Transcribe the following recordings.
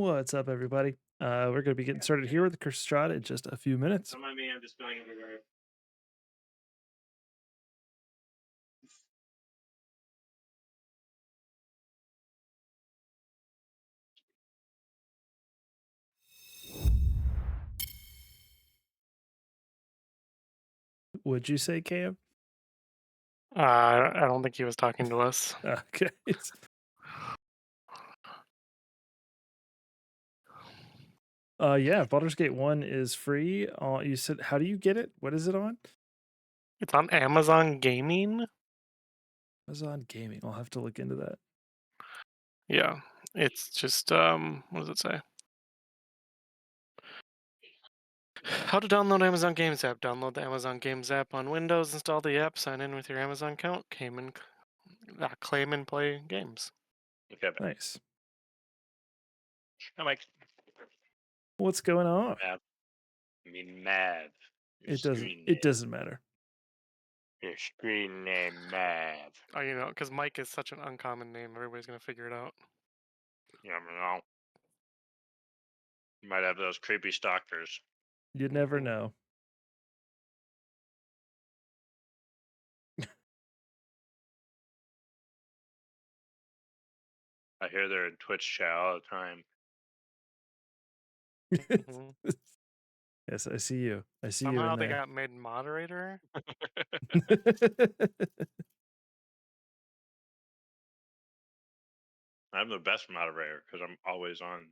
What's up, everybody? We're going to be getting started here with the Curse of Strahd in just a few minutes. Don't mind me, I'm just going everywhere. Would you say, Cam? I don't think he was talking to us. Okay. Yeah, Baldur's Gate 1 is free. You said, how do you get it? What is it on? It's on Amazon Gaming. Amazon Gaming. I'll have to look into that. Yeah, it's just what does it say? How to download Amazon Games app. Download the Amazon Games app on Windows, install the app, sign in with your Amazon account, claim and play games. Okay, but Nice. I'm like, What's going on? Mav. I mean, Mav. Your It doesn't. screen It name. doesn't matter. Your screen name, Mav. Oh, because Mike is such an uncommon name, everybody's gonna figure it out. You never know. You might have those creepy stalkers. You never Mhm. know. I hear they're in Twitch chat all the time. Mhm. Yes, I see you. I see you Somehow in they there. got made moderator. I'm the best moderator because I'm always on.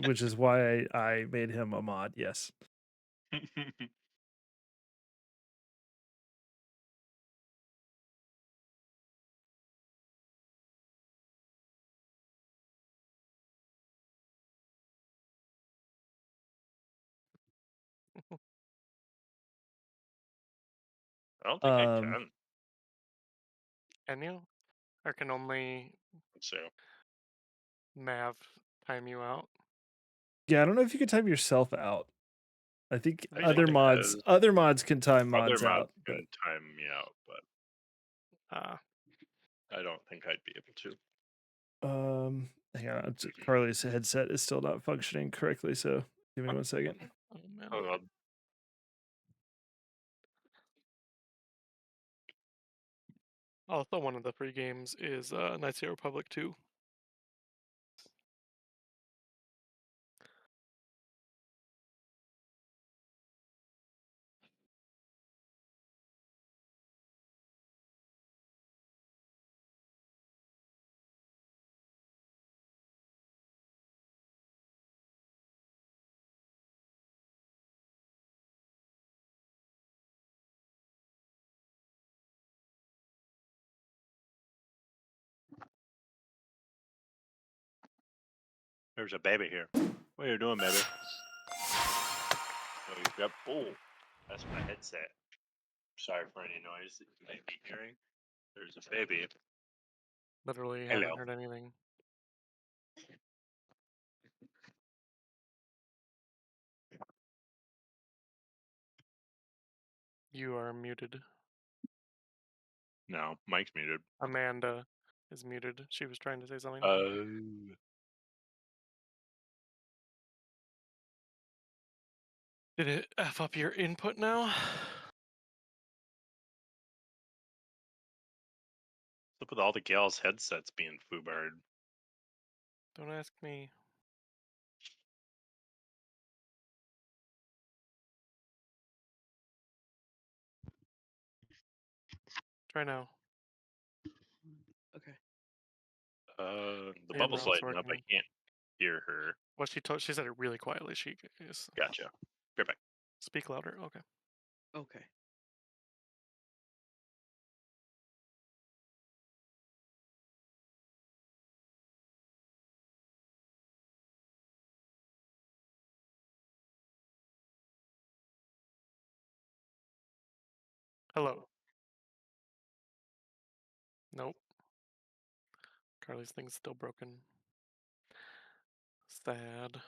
Which is why I made him a mod. Yes. I don't think I Um. can. Can you? Or can only So Mav time you out? Yeah, I don't know if you could time yourself out. I think I I think think it it has. other mods can time Other mods mods out, but can time me out, but uh I don't think I'd be able to. hang on, Carly's headset is still not functioning correctly, so give me 1 second. oh man. Uh, Also, one of the free games is Knights of the Republic 2. There's a baby here. What are you doing, baby? Oh, you grab. Oh, that's my headset. Sorry for any noise that you might be hearing. There's a baby. Literally haven't Hello. heard anything. You are muted. No, Mike's muted. Amanda is muted. She was trying to say something. Oh. Did it F up your input now? What's up with all the gals' headsets being foobarred? Don't ask me. Try now. Okay. The Yeah, bubble's now it's lighting up. I working. can't hear her. What she said it really quietly. She is Gotcha. Right back. speak louder. Okay. Okay. Hello. Nope. Carly's thing's still broken. Sad.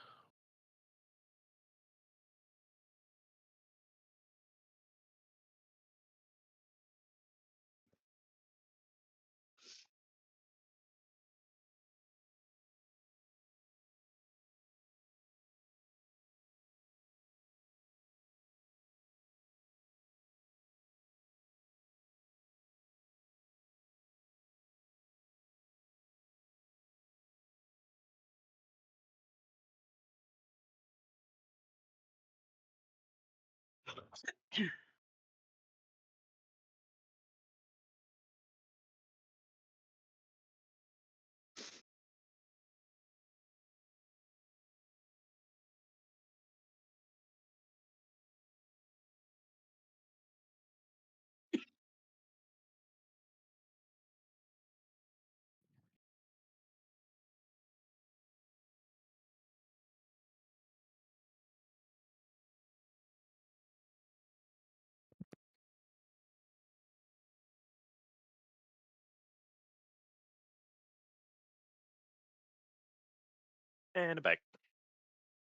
And back.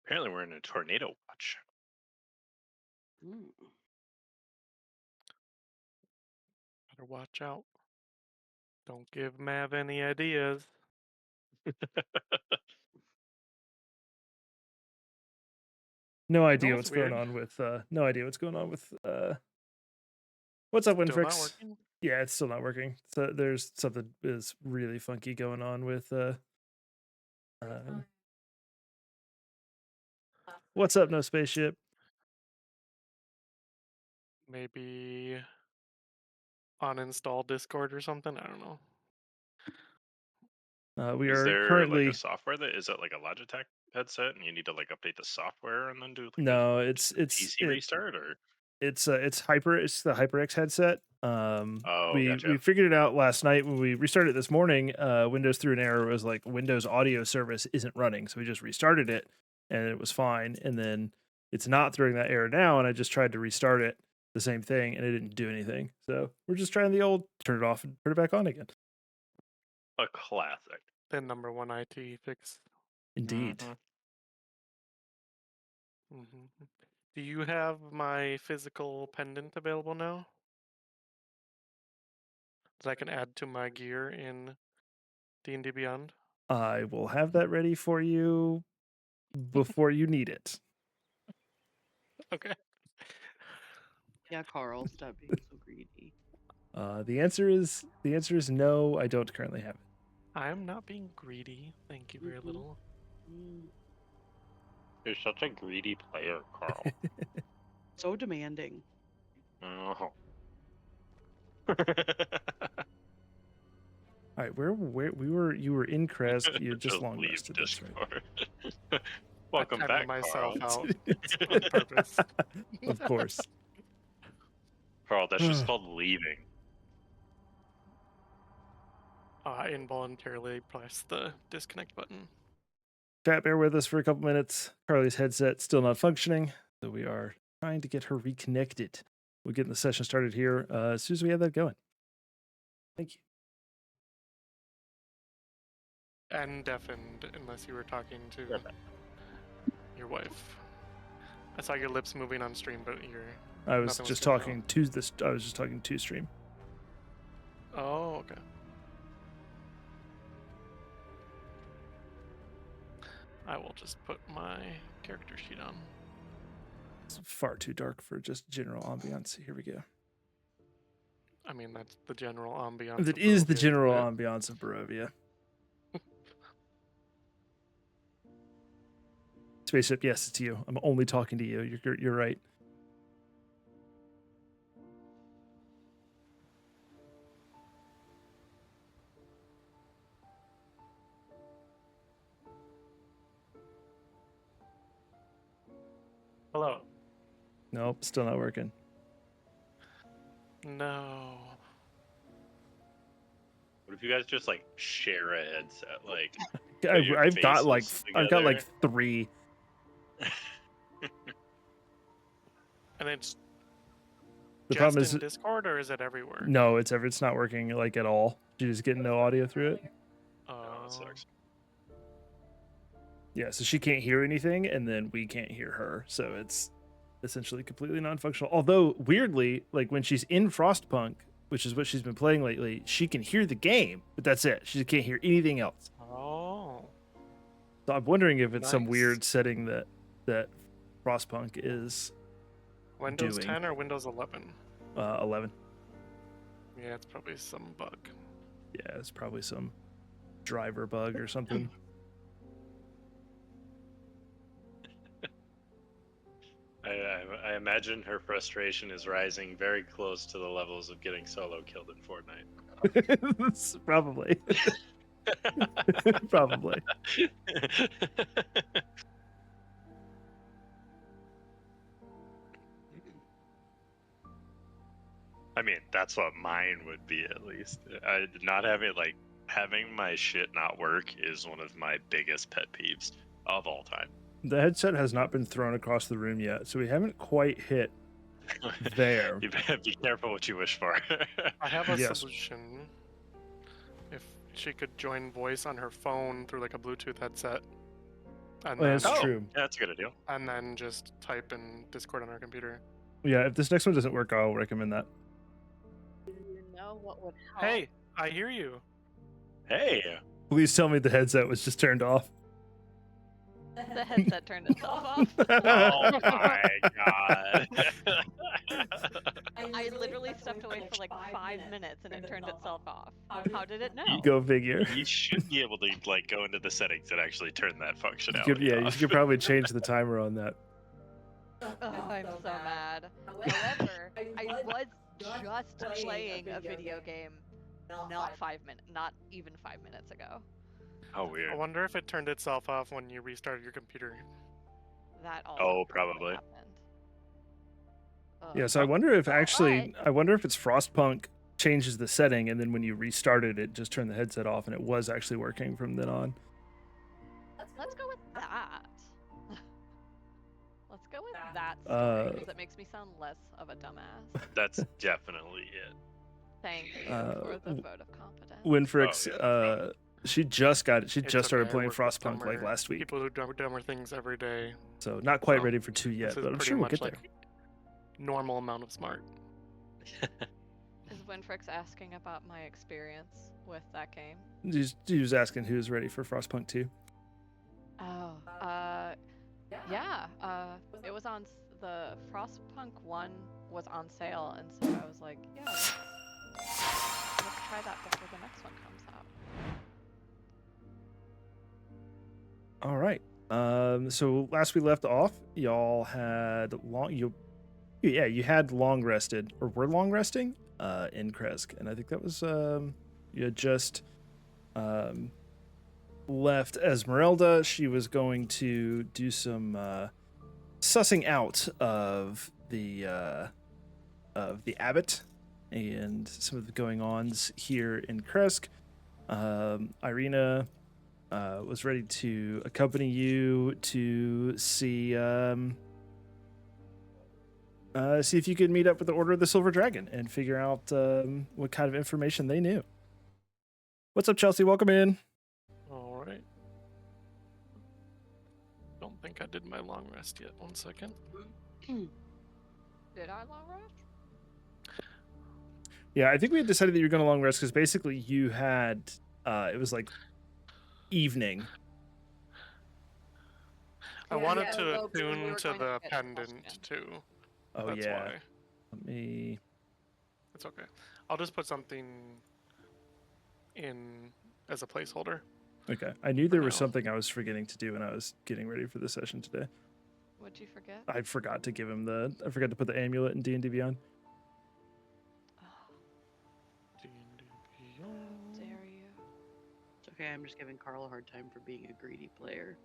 Apparently, we're in a tornado watch. Mm. Better watch out. Don't give Mav any ideas. No idea what's what's going weird? on with no idea what's going on with what's up, Still not Winfrix? working? Yeah, it's still not working. So there's something is really funky going on with what's up, no spaceship? Maybe uninstall Discord or something? I don't know. We Is are there like a currently software that is it like a Logitech headset, and you need to like update the software and then do like no, a it's PC restart, or it's the HyperX headset. oh, We gotcha. figured it out last night when we restarted it this morning. Windows threw an error. It was like Windows audio service isn't running, so we just restarted it and it was fine. And then it's not throwing that error now, and I just tried to restart it, the same thing, and it didn't do anything. So we're just trying the old turn it off and put it back on again. A classic. The number one IT fix. Indeed. Mm-hmm. Do you have my physical pendant available now? That I can add to my gear in D&D Beyond? I will have that ready for you before you need it. Okay. Yeah, Carl, stop being so greedy. The answer is no. I don't currently have it. I am not being greedy. Thank you very Mhm. little. Mm. You're such a greedy player, Carl. So demanding. Oh. All right, where you were in Crest. You had just long leave rested. That's right. Discord. Welcome I back, timed myself Carl. out on purpose. Of course. Carl, that's just called leaving. I involuntarily pressed the disconnect button. Chat, bear with us for a couple minutes. Carly's headset still not functioning, so we are trying to get her reconnected. We'll get the session started here as soon as we have that going. Thank you. And deafened, unless you were talking to your wife. I saw your lips moving on stream, but I was nothing just coming out. talking to this. I was just talking to stream. Oh, okay. I will just put my character sheet on. It's far too dark for just general ambiance. Here we go. I mean, that's the general ambiance. That of is the Barovia, general isn't it? ambiance of Barovia. Spaceship, yes, it's you. I'm only talking to you. You're right. Hello. Nope, still not working. No. What if you guys just like share a headset? Like I've got like together? 3. And it's The just problem is in Discord, or is it everywhere? no, it's not working like at all. She's just getting no audio through it. Oh, that sucks. Yeah, so she can't hear anything, and then we can't hear her. So it's essentially completely non-functional. Although weirdly, like when she's in Frostpunk, which is what she's been playing lately, she can hear the game, but that's it. She can't hear anything else. Oh. So I'm wondering if it's some Nice. weird setting that Frostpunk is Windows doing. 10 or Windows 11? 11. Yeah, it's probably some bug. Yeah, it's probably some driver bug or something. I imagine her frustration is rising very close to the levels of getting solo killed in Fortnite. Probably. Probably. I mean, that's what mine would be at least. Having my shit not work is one of my biggest pet peeves of all time. The headset has not been thrown across the room yet, so we haven't quite hit there. You better be careful what you wish for. I have a Yes. solution. If she could join voice on her phone through like a Bluetooth headset, and Well, that's then, true. Yeah, that's a good idea. and then just type in Discord on her computer. Yeah, if this next one doesn't work, I'll recommend that. You know what would help? Hey, I hear you. Hey, Please tell me the headset was just turned off. The headset turned itself off. oh my god. I literally stepped away for like 5 minutes and it turned itself off. How did it know? Go figure. You should be able to like go into the settings and actually turn that You functionality could, yeah, you off. could probably change the timer on that. Oh, I'm so mad. However, I was just playing a video game not even 5 minutes ago. How weird. I wonder if it turned itself off when you restarted your computer. That also Oh, probably probably. happened. Yeah, so I wonder if it's Frostpunk changes the setting and then when you restarted it just turned the headset off and it was actually working from then on. Let's go with that. Let's go with that story because it makes me sound less of a dumbass. That's definitely it. Thank you for the vote of confidence. Winfrix, Oh, yeah. she just got it. She It's just started okay, playing I work with Frostpunk like dumber last week. People who do dumber things every day. So not quite So, ready for 2 yet, This is but I'm pretty sure we'll much get like there. normal amount of smart. Is Winfrix asking about my experience with that game? He was asking who's ready for Frostpunk 2. Oh, yeah. It was on the Frostpunk 1 was on sale, and so I was like, yeah, let's try that before the next one comes out. All right. So last we left off, y'all had you had long rested or were long resting in Kresk, and I think that was you had just left Esmeralda. She was going to do some sussing out of the abbot and some of the going-ons here in Kresk. Irina was ready to accompany you to see if you could meet up with the Order of the Silver Dragon and figure out what kind of information they knew. What's up, Chelsea? Welcome in. All right. Don't think I did my long rest yet. 1 second. Did I long rest? Yeah, I think we had decided that you were going to long rest because basically you had it was like evening. I Yeah, wanted yeah, to although we attune were to going to the get pendant question. too. Oh That's yeah. why. Let me. It's okay. I'll just put something in as a placeholder. Okay, I knew there was No. something I was forgetting to do when I was getting ready for the session today. What'd you forget? I forgot to give him I forgot to put the amulet in D&D Beyond. How dare you? It's okay, I'm just giving Carl a hard time for being a greedy player.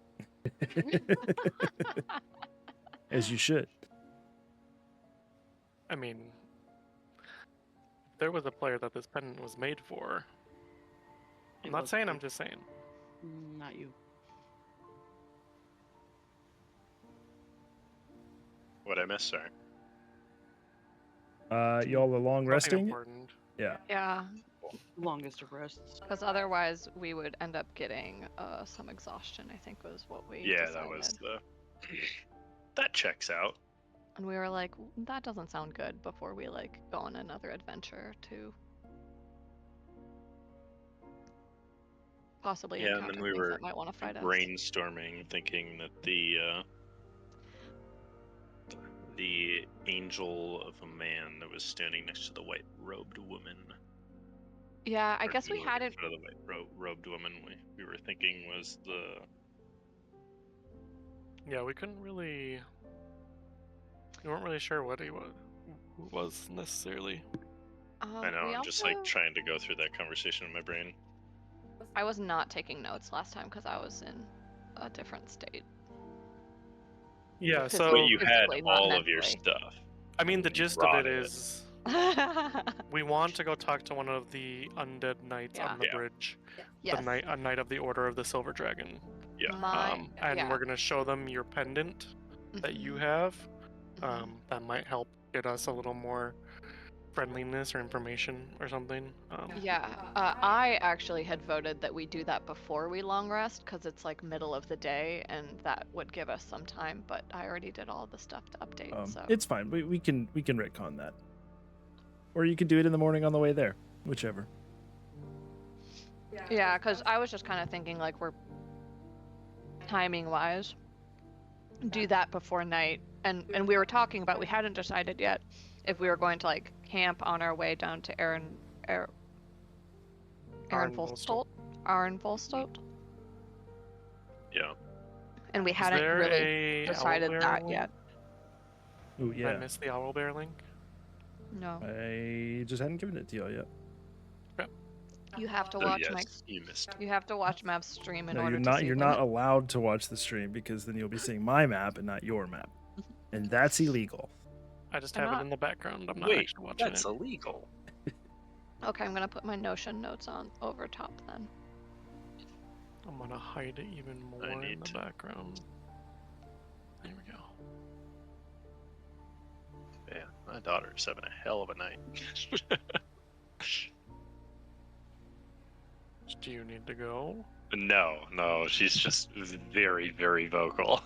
As you should. I mean, there was a player that this pendant was made for. I'm It not was saying, I'm me. just saying. Not you. What I missed, sorry. Y'all are long Nothing resting? important. Yeah. Yeah, Longest of rests. because otherwise we would end up getting some exhaustion, I think was what we Yeah, decided. that was the. That checks out. And we were like, that doesn't sound good before we like go on another adventure to possibly Yeah, and encounter then we things were that might want to fight us. brainstorming, thinking that the angel of a man that was standing next to the white-robed woman. Yeah, I or guess we looking hadn't. for the white-robed woman. We were thinking was the. Yeah, we couldn't really We weren't really sure what he was, who it was necessarily. I know, we I'm just like also- trying to go through that conversation in my brain. I was not taking notes last time because I was in a different state. Yeah, Physically- so But you had physically, not all of your mentally. stuff. I mean, the when you gist of brought it is yes. we want to go talk to one of the undead knights Yeah. on the Yeah. bridge. A knight of the Order of the Silver Dragon. Yeah. And yeah. we're gonna show them your pendant that you have. That might help get us a little more friendliness or information or something. Yeah, I actually had voted that we do that before we long rest because it's like middle of the day and that would give us some time. But I already did all the stuff to update, so It's fine. We can retcon that, or you can do it in the morning on the way there, whichever. yeah, because I was just kind of thinking like we're timing wise, do that before night, and we were talking about we hadn't decided yet if we were going to like camp on our way down to Argynvostholt. Argynvostholt, Yeah. and we Is hadn't there really a decided owlbear that link? yet. Oh Did I yeah, miss the owlbear link? No, I just hadn't given it to y'all yet. you have to So watch yes, you missed. You have to watch Mav's stream in No, order you're to not. see You're them. not allowed to watch the stream because then you'll be seeing my map and not your map, and that's illegal. I just I'm have not- it in the background. I'm not Wait, actually watching that's it. illegal. Okay, I'm gonna put my Notion notes on over top then. I'm gonna hide it even more in need the to- background. There we go. Yeah, my daughter's having a hell of a night. Do you need to go? No, she's just very, very vocal.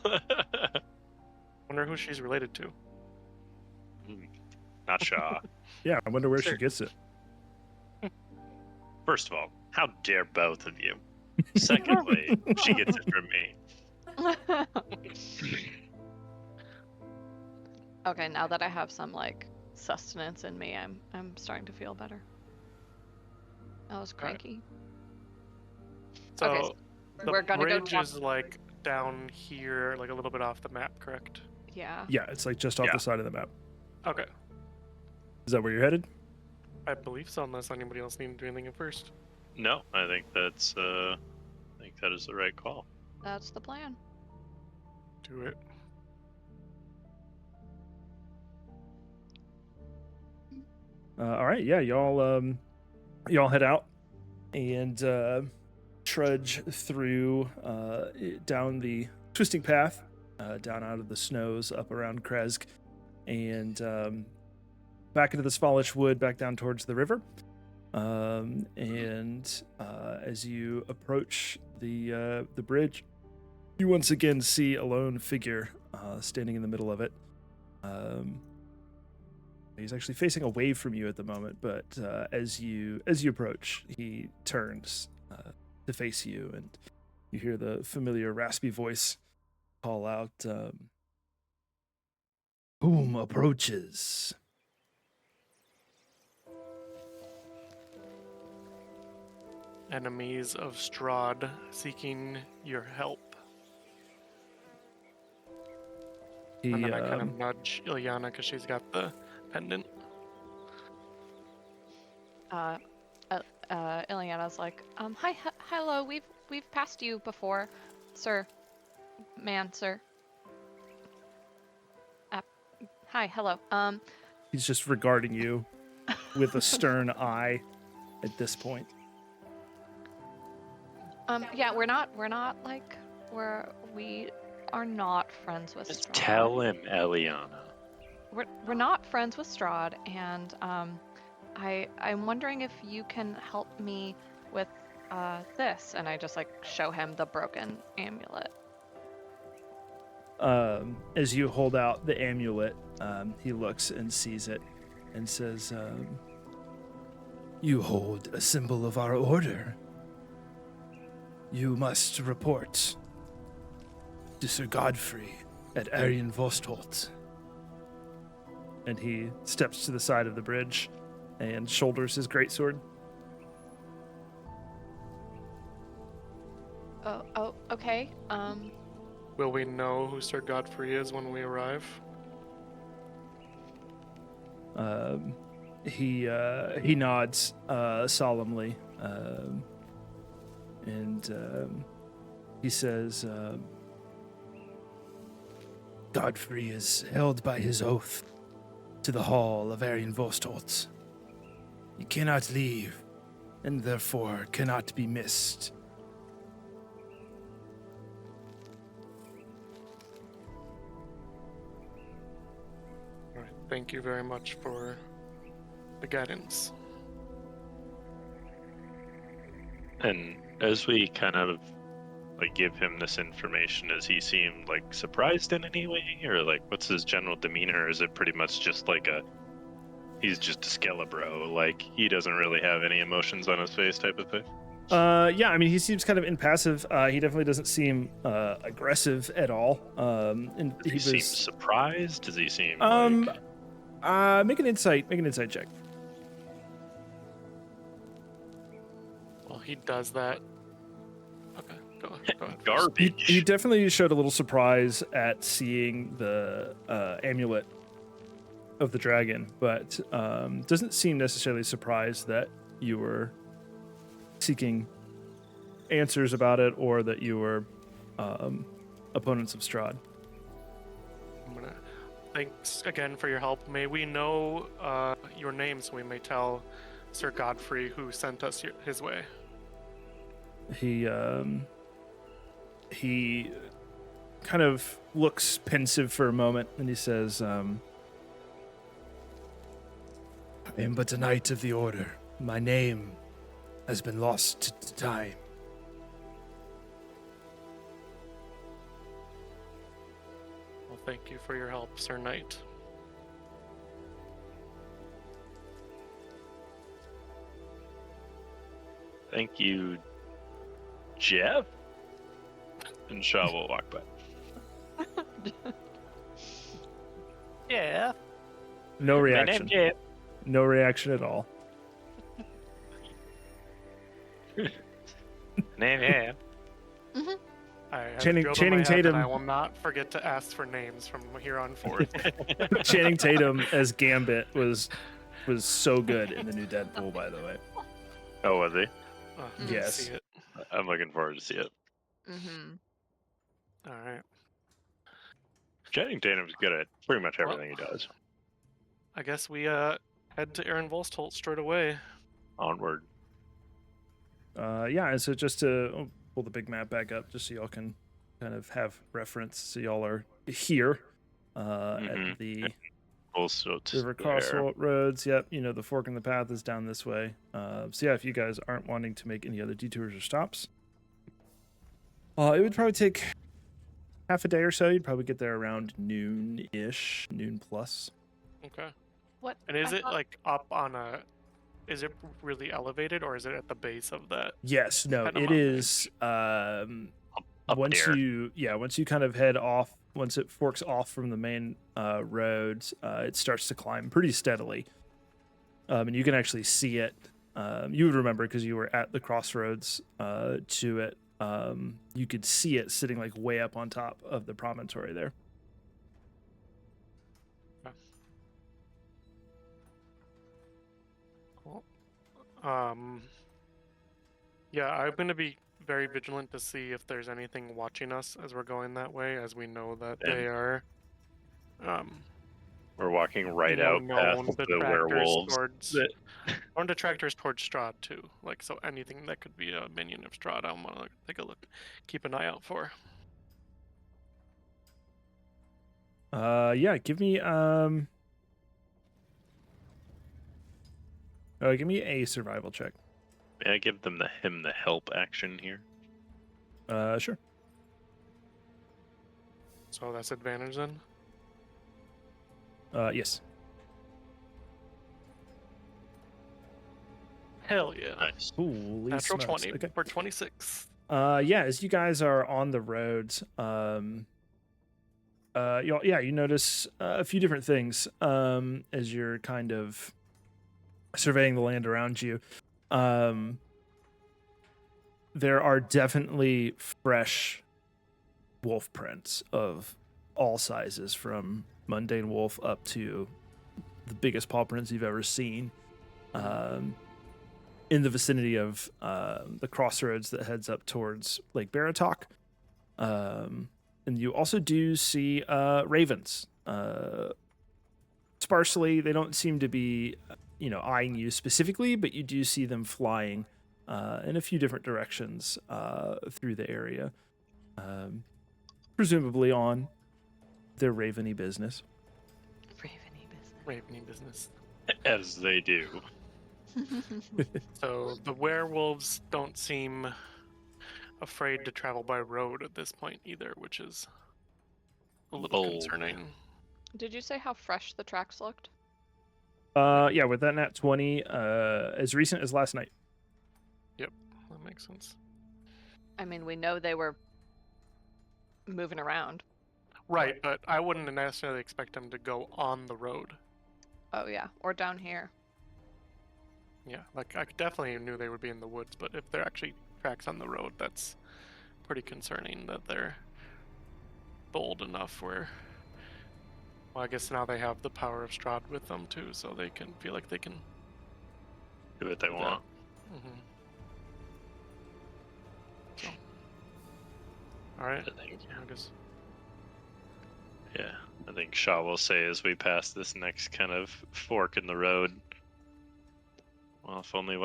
Wonder who she's related to. Not Shaw. Yeah, I wonder where Sure. she gets it. First of all, how dare both of you? Secondly, she gets it from me. Okay, now that I have some like sustenance in me, I'm starting to feel better. I was Alright. cranky. So Okay, the we're gonna go bridge talk- is like down here, like a little bit off the map, correct? Yeah. Yeah, it's like just off Yeah. the side of the map. Okay. Is that where you're headed? I believe so, unless anybody else needed to do anything at first. No, I think that's I think that is the right call. That's the plan. Do it. All right, yeah, y'all head out and trudge through down the twisting path, down out of the snows, up around Kresk, and back into the Smallish Wood, back down towards the river. And as you approach the bridge, you once again see a lone figure standing in the middle of it. He's actually facing away from you at the moment, but as you approach, he turns to face you, and you hear the familiar raspy voice call out, "Whom approaches?" Enemies of Strahd seeking your help. He, And then I kind of nudge Ilyana because she's got the pendant. Ileana's like, hello, we've passed you before, sir. Sir. Hi, hello. he's just regarding you with a stern eye at this point. Yeah, we are not friends with Just Strahd. tell him, Eliana. We're not friends with Strahd, and I'm wondering if you can help me with this, and I just like show him the broken amulet. As you hold out the amulet, he looks and sees it and says, "You hold a symbol of our order. You must report to Sir Godfrey at Argynvostholt." And he steps to the side of the bridge and shoulders his greatsword. Oh, okay. Will we know who Sir Godfrey is when we arrive? He nods solemnly, and he says, Godfrey is held by his oath to the hall of Argynvostholt. He cannot leave, and therefore cannot be missed. All right, thank you very much for the guidance. And as we kind of like give him this information, does he seem like surprised in any way, or like what's his general demeanor? Or is it pretty much just like he's just a Skelebro, like he doesn't really have any emotions on his face type of thing? Yeah, I mean, he seems kind of impassive. He definitely doesn't seem aggressive at all. And Does he seem surprised? Does he seem make an insight check. Well, he does that. Okay, go ahead. garbage? He definitely showed a little surprise at seeing the amulet of the dragon, but doesn't seem necessarily surprised that you were seeking answers about it, or that you were opponents of Strahd. Thanks again for your help. May we know your name so we may tell Sir Godfrey who sent us his way. He kind of looks pensive for a moment, and he says, I am but a knight of the order. My name has been lost to time. Well, thank you for your help, Sir Knight. Thank you, Jeff. And Shaw will walk by. Yeah. No My reaction. name's Jeff. No reaction at all. Name Jeff. I have Channing- drilled in Channing my head that Tatum. I will not forget to ask for names from here on forth. Channing Tatum as Gambit was so good in the new Deadpool, by the way. Oh, was he? Didn't Yes. see it. I'm looking forward to see it. Mm-hmm. All right. Channing Tatum's good at pretty much Well- everything he does. I guess we head to Argynvostholt straight away. Onward. Yeah, and so just to pull the big map back up, just so y'all can kind of have reference. So y'all are here at the Also, River Crossroad Roads. Yep, you know, the fork in the path is down this way. So yeah, if you guys aren't wanting to make any other detours or stops, it would probably take half a day or so. You'd probably get there around noon-ish, noon plus. Okay. What? And is I it thought- like up on a? Is it really elevated, or is it at the base of that? Yes, no, Kind of it mountain. is. up Once there. once you kind of head off, once it forks off from the main roads, it starts to climb pretty steadily, and you can actually see it. You would remember because you were at the crossroads to it. You could see it sitting like way up on top of the promontory there. Cool. Yeah, I'm gonna be very vigilant to see if there's anything watching us as we're going that way, as we know that And- they are. We're walking right more out known past the detractors werewolves. towards known detractors towards Strahd too. Like, so anything that could be a minion of Strahd, I want to take a look, keep an eye out for. Yeah, give me give me a survival check. May I give them him the help action here? Sure. So that's advantage then. Yes. Hell yeah! Nice. Holy Natural smokes. 20 Okay. for 26. Yeah, as you guys are on the roads, you notice a few different things as you're kind of surveying the land around you. There are definitely fresh wolf prints of all sizes, from mundane wolf up to the biggest paw prints you've ever seen, in the vicinity of the crossroads that heads up towards Lake Baratok. And you also do see ravens. Sparsely, they don't seem to be, eyeing you specifically, but you do see them flying in a few different directions through the area, presumably on their raveny business. Raveny business. Raveny business. As they do. So the werewolves don't seem afraid to travel by road at this point either, which is a little Bold. concerning. Did you say how fresh the tracks looked? Yeah, with that nat 20, as recent as last night. Yep, that makes sense. I mean, we know they were moving around. Right, but I wouldn't necessarily expect them to go on the road. Oh yeah, or down here. Yeah, like I definitely knew they would be in the woods, but if they're actually tracks on the road, that's pretty concerning that they're bold enough where... Well, I guess now they have the power of Strahd with them too, so they can feel like they can Do what they that. want. So. Alright, I think. I guess. Yeah, I think Shaw will say as we pass this next kind of fork in the road. Well, if only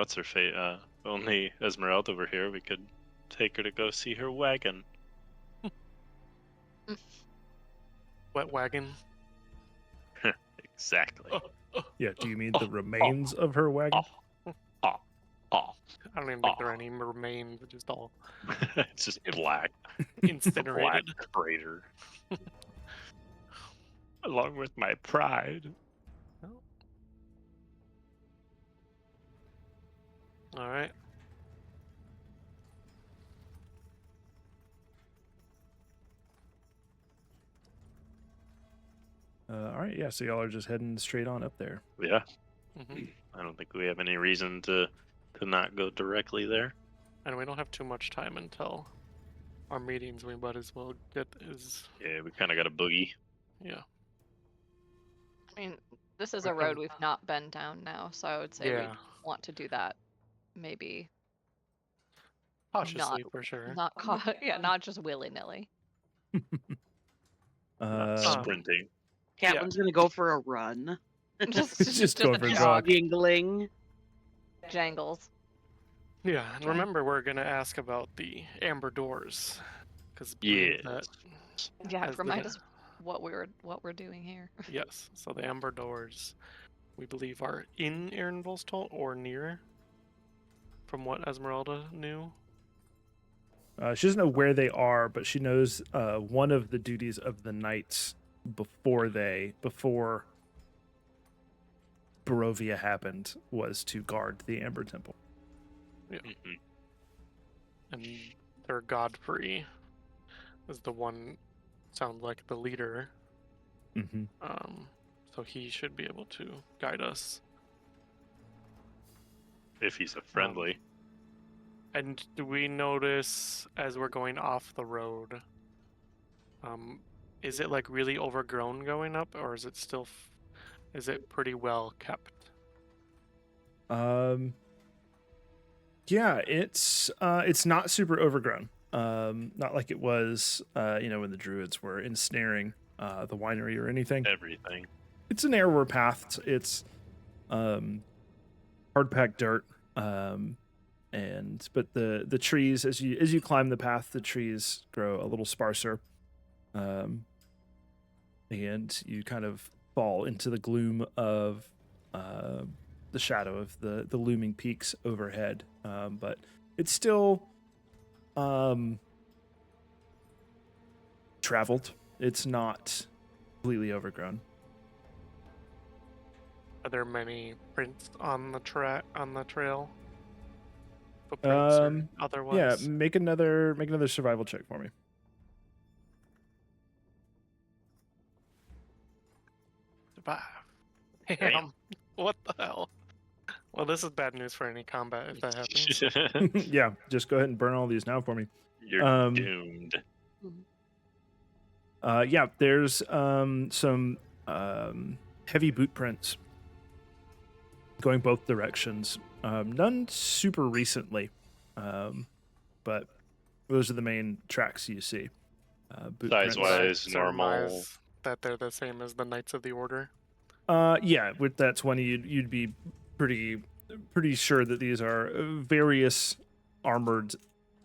only Esmeralda were here, we could take her to go see her wagon. Wet wagon. Exactly. Yeah, do you mean the remains of her wagon? Oh. I don't even think there are any remains, they're just all It's just black. incinerated. Black crater. Along with my pride. Alright. All right, yeah, so y'all are just heading straight on up there. Yeah. Mm-hmm. I don't think we have any reason to not go directly there. And we don't have too much time until our meetings. We might as well get Yeah, we kind of got a boogie. yeah. I mean, this is a road we've not been down now, so I would say Yeah. we want to do that. Maybe Cautiously for sure. not not just willy nilly. Not sprinting. Catelyn's gonna go for a run. Just go for a jog. Joggingling. Jangles. Yeah, and remember we're gonna ask about the amber doors, because Yeah. Yeah, As remind the- us what we're doing here. Yes, so the amber doors, we believe, are in Argynvostholt or near, from what Esmeralda knew. She doesn't know where they are, but she knows one of the duties of the knights before Barovia happened was to guard the Amber Temple. Yeah. Mhm. And their Godfrey is the one, sound like the leader. Mm-hmm. So he should be able to guide us. If he's a friendly. And do we notice as we're going off the road, is it like really overgrown going up, or is it still, is it pretty well kept? Yeah, it's not super overgrown. Not like it was, when the druids were ensnaring the winery or anything. Everything. It's a narrower path. It's hard packed dirt. But the trees, as you climb the path, the trees grow a little sparser. And you kind of fall into the gloom of the shadow of the looming peaks overhead. But it's still traveled. It's not completely overgrown. Are there many prints on the trail? Footprints or otherwise? Yeah, make another survival check for me. Survive. Damn. Damn. What the hell? Well, this is bad news for any combat if that happens. Yeah, just go ahead and burn all these now for me. You're doomed. Yeah, there's some heavy boot prints going both directions. None super recently, but those are the main tracks you see. Boot prints. Size-wise, normal. Surmise that they're the same as the Knights of the Order. Yeah, with that 20, you'd be pretty sure that these are various armored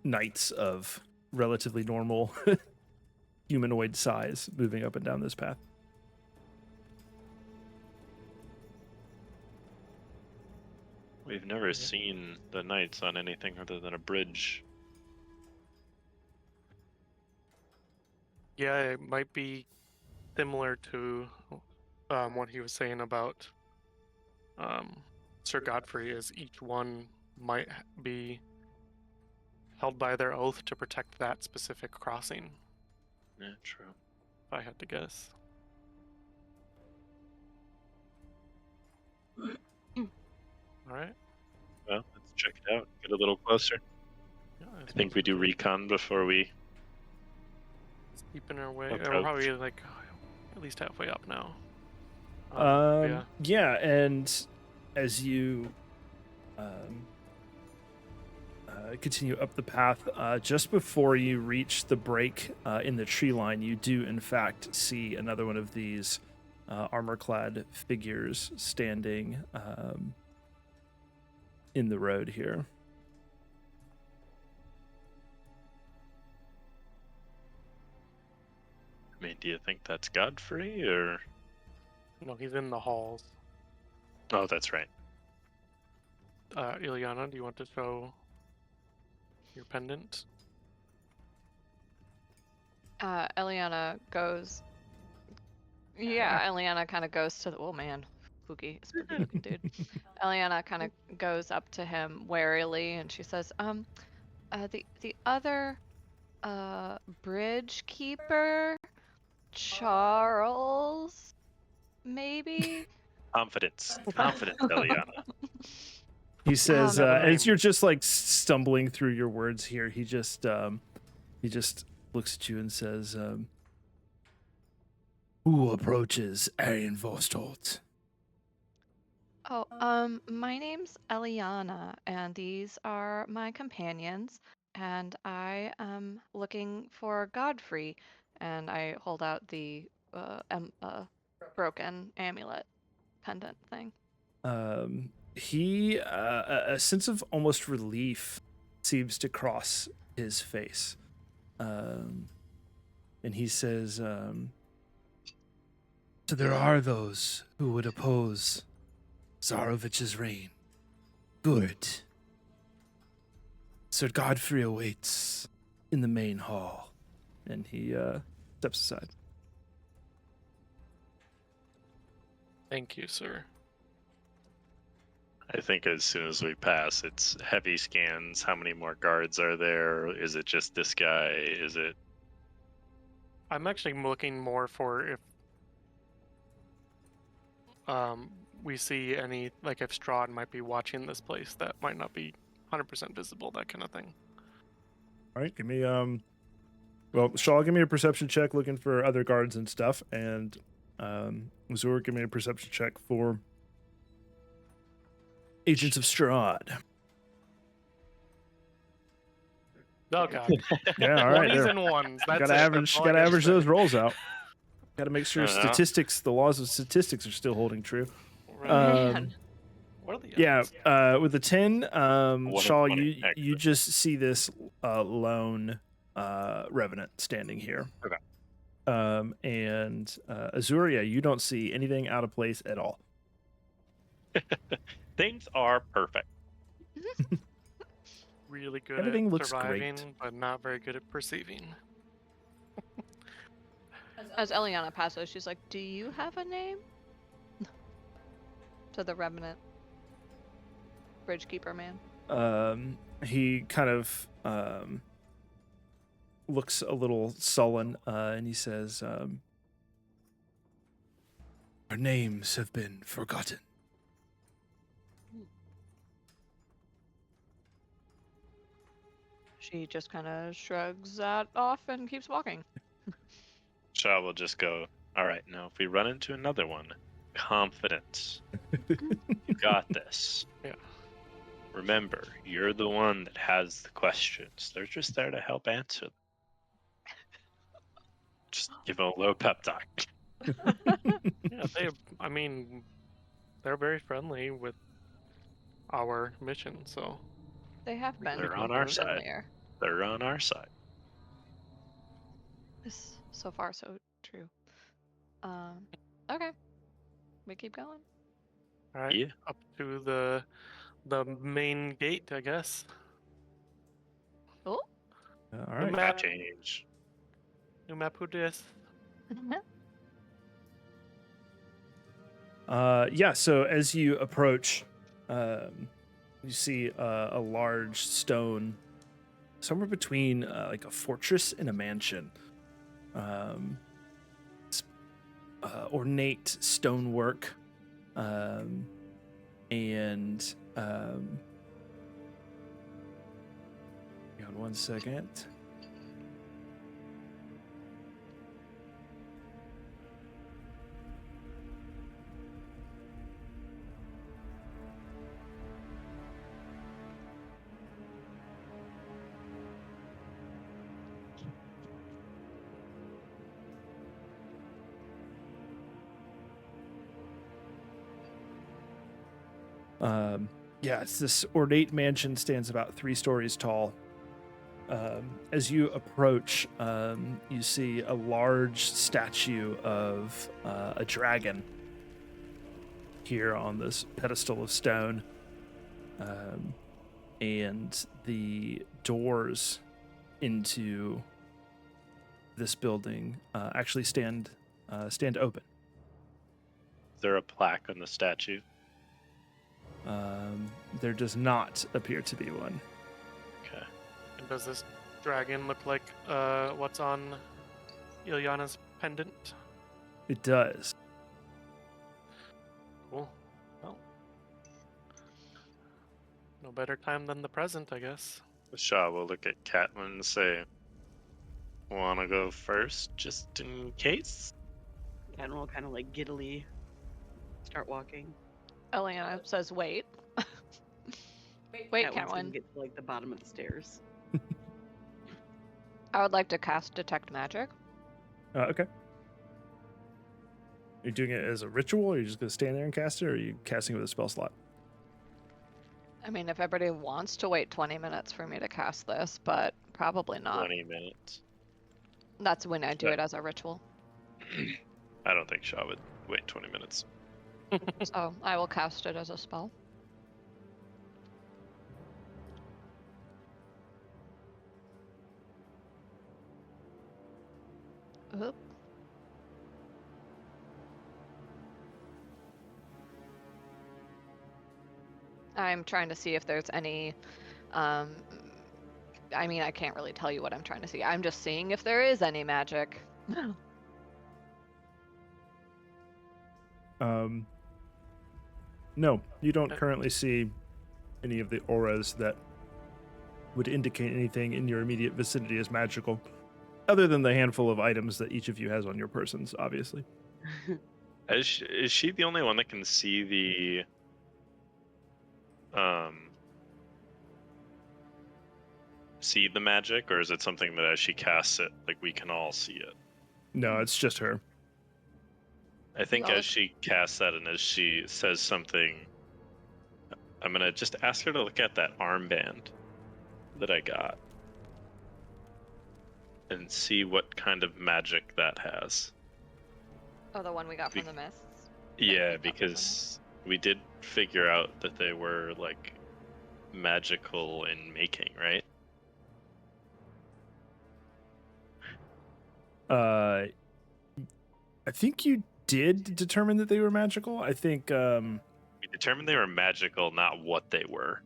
knights of relatively normal humanoid size moving up and down this path. We've never seen the knights on anything other than a bridge. Yeah, it might be similar to what he was saying about Sir Godfrey, is each one might be held by their oath to protect that specific crossing, Yeah, true. if I had to guess. Alright. Well, let's check it out. Get a little closer. Yeah, I think we do recon before we. keeping our way. We're Approach. probably like at least halfway up now. Yeah, and as you continue up the path, just before you reach the break in the tree line, you do in fact see another one of these armor-clad figures standing in the road here. I mean, do you think that's Godfrey or? No, he's in the halls. Oh, that's right. Ilyana, do you want to show your pendant? Eliana goes. Yeah, Eliana kind of goes to the. Oh man, spooky looking dude. Eliana kind of goes up to him warily, and she says, the other, bridge keeper, Charles, maybe." Confidence, Eliana. He says, Another as name. you're just like stumbling through your words here, he just looks at you and says, "Who approaches Argynvostholt?" Oh, my name's Eliana, and these are my companions, and I am looking for Godfrey, and I hold out the broken amulet pendant thing. He a sense of almost relief seems to cross his face, and he says, "So there are those who would oppose Tsarovich's reign. Good. Sir Godfrey awaits in the main hall," and he steps aside. Thank you, sir. I think as soon as we pass, it's heavy scans. How many more guards are there? Is it just this guy? Is it? I'm actually looking more for if we see any, like if Strahd might be watching this place that might not be 100% visible, that kind of thing. All right, give me well, Shaw, give me a perception check looking for other guards and stuff, and Azur, give me a perception check for Agents of Strahd. Oh god. Yeah, all right. 20s There. and ones. That's Gotta it. average. That's all I Gotta gotta average say. those rolls out. Gotta make sure Uh-huh. statistics, the laws of statistics, are still holding true. Right. Man. What are the Yeah, odds? with the 10, One in Shaw, 20, you excellent. just see this lone revenant standing here. Okay. And Azuria, you don't see anything out of place at all. Things are perfect. Really good Everything at looks surviving, great. but not very good at perceiving. As Eliana passes, she's like, "Do you have a name?" To the revenant bridgekeeper man. He kind of looks a little sullen, and he says, "Our names have been forgotten." She just kind of shrugs that off and keeps walking. Shaw will just go, all right, now if we run into another one, confidence. got this. Yeah. Remember, you're the one that has the questions. They're just there to help answer them. Just give them a little pep talk. Yeah, I mean, they're very friendly with our mission, so They have been They're on our side. earlier. They're on our side. This so far so true. Okay, we keep going. all right, Yeah. up to the main gate, I guess. Oh, All New right. map, Change. new map. Who dis? Yeah. So as you approach, you see a large stone, somewhere between like a fortress and a mansion. It's, ornate stonework, and hang on 1 second. Yes, this ornate mansion stands about 3 stories tall. As you approach, you see a large statue of a dragon here on this pedestal of stone. And the doors into this building actually stand open. Is there a plaque on the statue? There does not appear to be one. Okay. And does this dragon look like what's on Ilyana's pendant? It does. Cool. Well, no better time than the present, I guess. Shaw will look at Catelyn and say, "Wanna go first, just in case?" And we'll kind of like giddily start walking. Eliana says, "Wait, wait, Catwin's gonna Catwin. get to like the bottom of the stairs. I would like to cast Detect Magic." Okay. Are you doing it as a ritual, or are you just going to stand there and cast it, or are you casting it with a spell slot? I mean, if everybody wants to wait 20 minutes for me to cast this, but probably not. 20 minutes. That's when I do Yeah. it as a ritual. I don't think Shaw would wait 20 minutes. So I will cast it as a spell. Oop. I'm trying to see if there's any, I mean, I can't really tell you what I'm trying to see. I'm just seeing if there is any magic. No, you don't currently see any of the auras that would indicate anything in your immediate vicinity as magical, other than the handful of items that each of you has on your persons, obviously. Is she the only one that can see the magic, or is it something that as she casts it, like we can all see it? No, it's just her. I think Well, as she casts that and as she says something, I'm gonna just ask her to look at that armband that I got and see what kind of magic that has. Oh, the one we got from the mists? Yeah, got from the because we did figure out that they were like magical in making, right? I think you did determine that they were magical. I think, We determined they were magical, not what they were.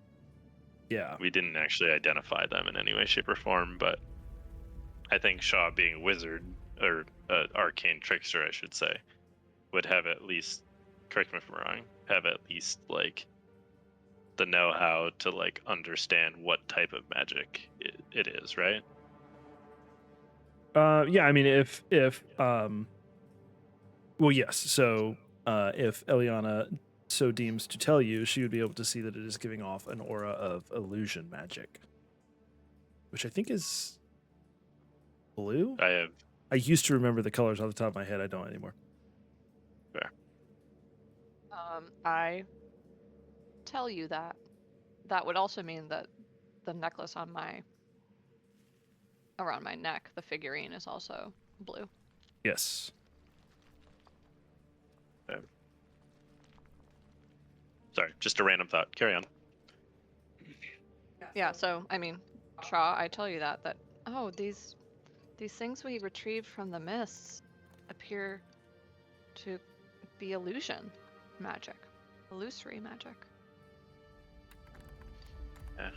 yeah. We didn't actually identify them in any way, shape, or form, but I think Shaw, being a wizard, or arcane trickster, I should say, would have at least, correct me if I'm wrong, have at least, like, the know-how to, like, understand what type of magic it is, right? Yeah, I mean, well, yes. So, if Eliana so deems to tell you, she would be able to see that it is giving off an aura of illusion magic, which I think is blue. I used to remember the colors off the top of my head. I don't anymore. I tell you that. That would also mean that the necklace on around my neck, the figurine, is also blue. Yes. Sorry, just a random thought. Carry on. Yeah, so I mean, Shaw, I tell you that oh, these things we retrieved from the mists appear to be illusion magic, illusory magic. Yeah.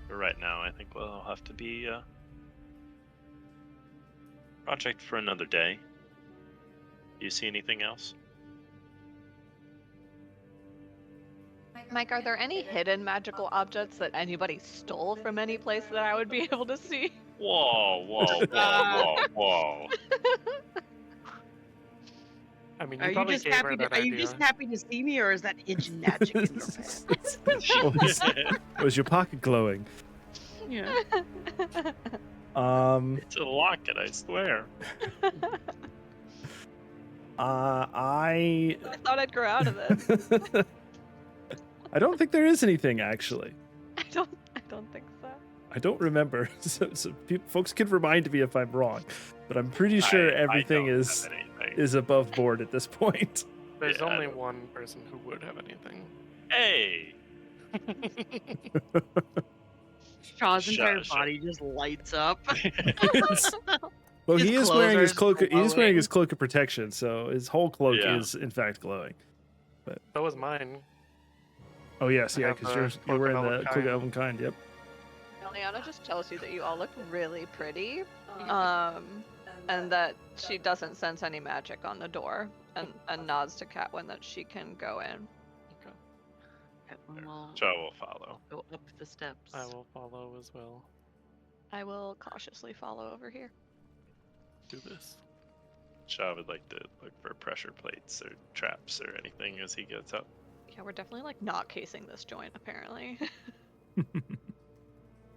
For right now, I think we'll have to be project for another day. Do you see anything else? Mike, are there any hidden magical objects that anybody stole from any place that I would be able to see? Whoa, whoa, whoa, whoa, whoa. I mean, Are you you probably just gave her happy? that Are you idea. just happy to see me, or is that hidden magic in your pants? Was your pocket glowing? Yeah. It's a locket, I swear. I thought I'd grow out of this. I don't think there is anything actually. I don't think so. I don't remember. So folks can remind me if I'm wrong, but I'm pretty sure everything I don't is have anything. is above board at this point. There's Yeah, I only don't- one person who would have anything. Hey! Shaw's entire Shush. body just lights up. Well, His he is clothes wearing are his cloak. He is wearing his glowing. cloak of protection, so his whole cloak Yeah. is in fact glowing. That was mine. Oh yes, I yeah, have because the you're Cloak of wearing the Elven cloak of Kind. elven kind. Yep. Eliana just tells you that you all look really pretty, and that she doesn't sense any magic on the door, and nods to Catwin that she can go in. Catwin will Shaw will follow. go up the steps. I will follow as well. I will cautiously follow over here. Do this. Shaw would like to look for pressure plates or traps or anything as he gets up. Yeah, we're definitely like not casing this joint, apparently.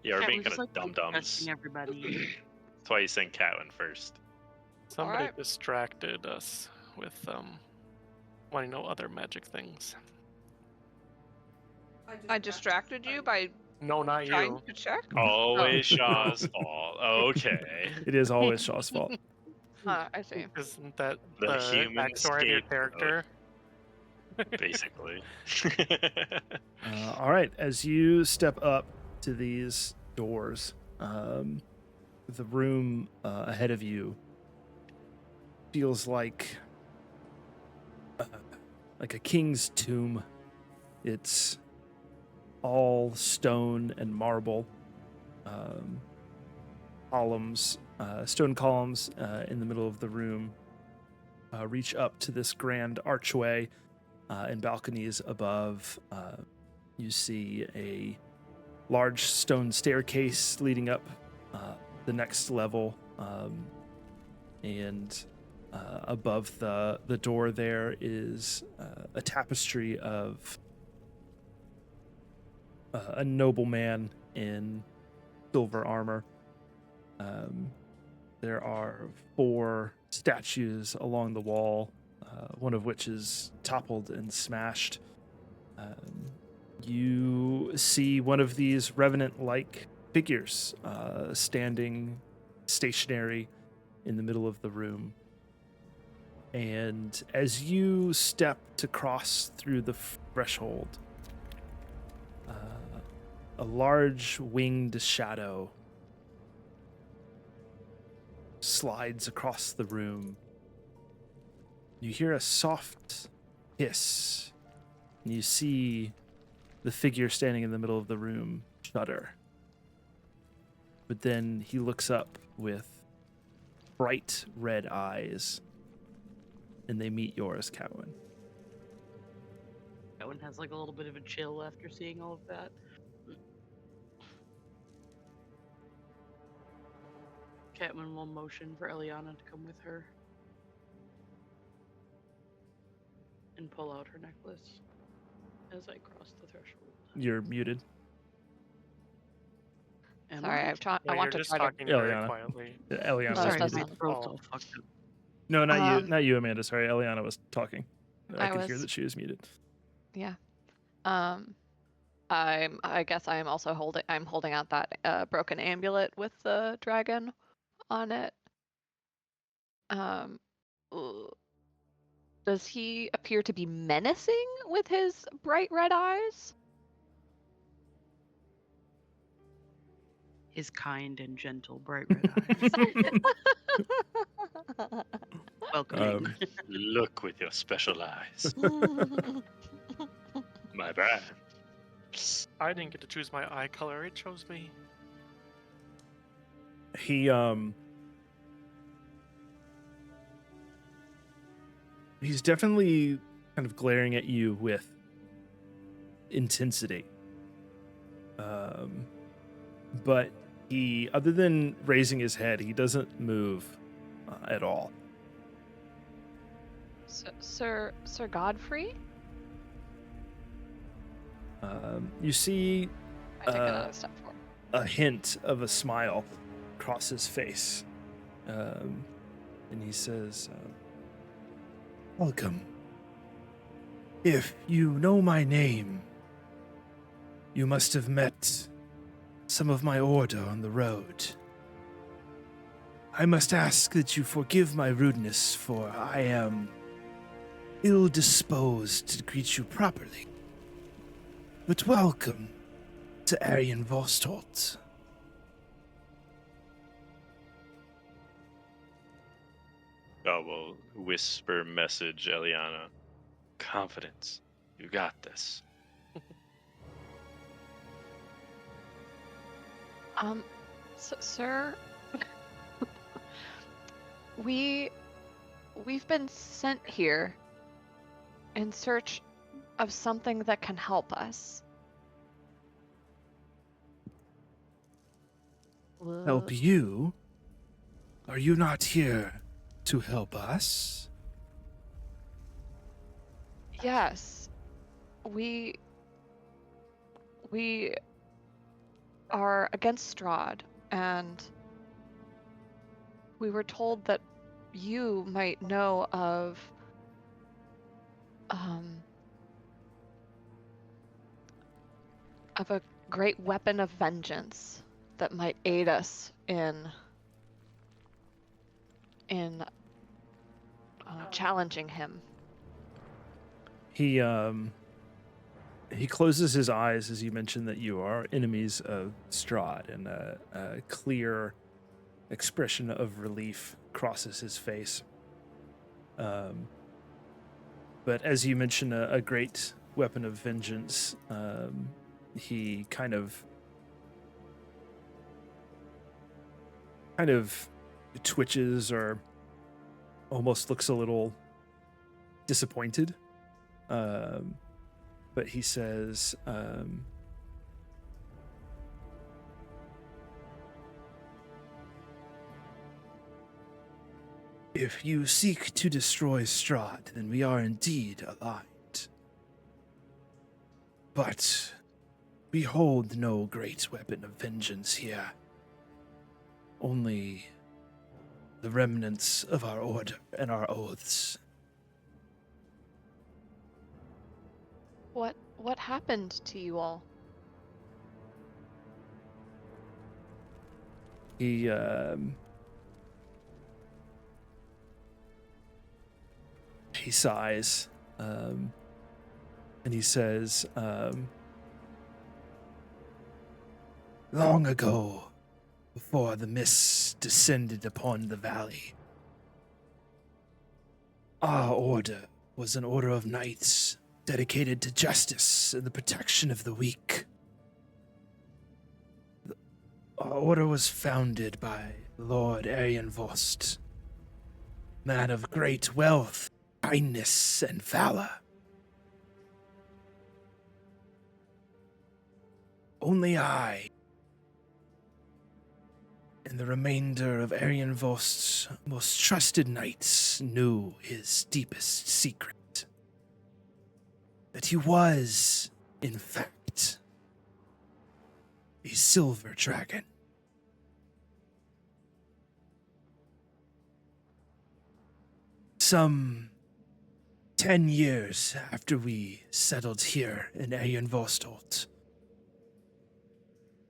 Yeah, we're Catwin's being just, kind of like, dum-dums. trusting everybody. That's why you sent Catwin first. Somebody Alright. distracted us with wanting to know other magic things. I distracted you by No, not trying you. to check. Always Shaw's fault. Okay. It is always Shaw's fault. I see. Isn't that The the human backstory of your scapegoat. character? Basically. All right, as you step up to these doors, the room ahead of you feels like a king's tomb. It's all stone and marble. Columns, stone columns in the middle of the room reach up to this grand archway. And balconies above, you see a large stone staircase leading up the next level, and above the door there is a tapestry of a nobleman in silver armor. There are 4 statues along the wall, one of which is toppled and smashed. You see one of these revenant-like figures standing stationary in the middle of the room. And as you step to cross through the threshold, a large winged shadow slides across the room. You hear a soft hiss, and you see the figure standing in the middle of the room shudder. But then he looks up with bright red eyes, and they meet yours, Catwin. Catwin has like a little bit of a chill after seeing all of that. Catwin will motion for Eliana to come with her and pull out her necklace. as I cross the threshold. You're muted. Am Sorry, I? I Yeah, want you're to just try to. talking very Eliana. quietly. Eliana Oh, was Sorry, that's muted. my on. throat's Oh. all fucked up. No, not you. Um, Not you, Amanda. Sorry, Eliana was talking. I I could hear was- that she was muted. Yeah. I guess I am also holding out that broken amulet with the dragon on it. Um, does he appear to be menacing with his bright red eyes? His kind and gentle, bright red eyes. Welcoming. Look with your special eyes. My bad. I didn't get to choose my eye color. It chose me. He's definitely kind of glaring at you with intensity. But he, other than raising his head, he doesn't move at all. Sir Godfrey? You see I take another step forward. a hint of a smile across his face. And he says, welcome. If you know my name, you must have met some of my order on the road. I must ask that you forgive my rudeness, for I am ill-disposed to greet you properly. But welcome to Argynvostholt. Oh, well, whisper message, Eliana. Confidence. You got this. Sir, we've been sent here in search of something that can help us. Help you? Are you not here to help us? Yes, we are against Strahd, and we were told that you might know of a great weapon of vengeance that might aid us in challenging him. He closes his eyes as you mention that you are enemies of Strahd, and a clear expression of relief crosses his face. But as you mention a great weapon of vengeance, he kind of twitches or almost looks a little disappointed. But he says, if you seek to destroy Strahd, then we are indeed aligned. But we hold no great weapon of vengeance here. Only the remnants of our order and our oaths. What happened to you all? He sighs, and he says, long ago, before the mists descended upon the valley, our order was an order of knights dedicated to justice and the protection of the weak. Our order was founded by Lord Argynvost, man of great wealth, kindness, and valor. Only I and the remainder of Argynvost's most trusted knights knew his deepest secret. that he was, in fact, a silver dragon. Some 10 years after we settled here in Argynvostholt,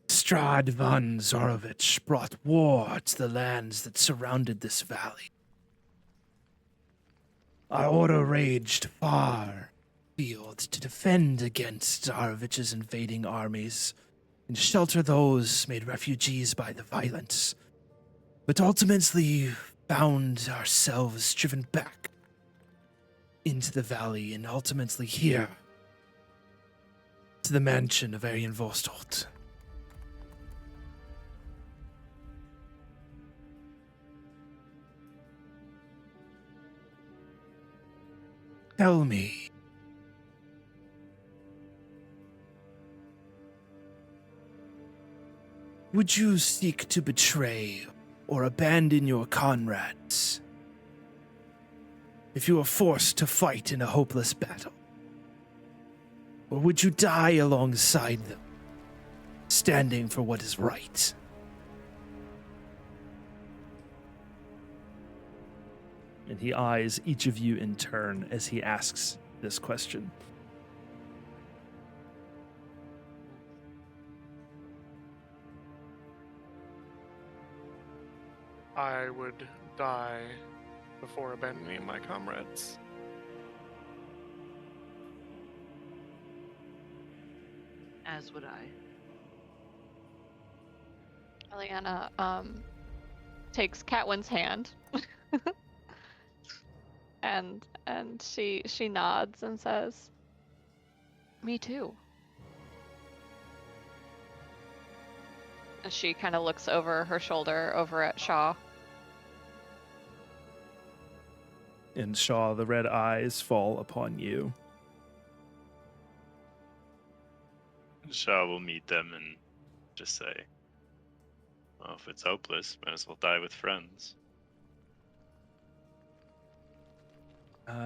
Strahd von Zorovich brought war to the lands that surrounded this valley. Our order raged far afield to defend against Zorovich's invading armies and shelter those made refugees by the violence, but ultimately found ourselves driven back into the valley and ultimately here to the mansion of Argynvostholt. Tell me, would you seek to betray or abandon your comrades if you were forced to fight in a hopeless battle? Or would you die alongside them, standing for what is right? And he eyes each of you in turn as he asks this question. I would die before abandoning my comrades. As would I. Eliana takes Catwin's hand and she nods and says, "Me too." And she kind of looks over her shoulder over at Shaw. And Shaw, the red eyes fall upon you. Shaw will meet them and just say, well, if it's hopeless, might as well die with friends.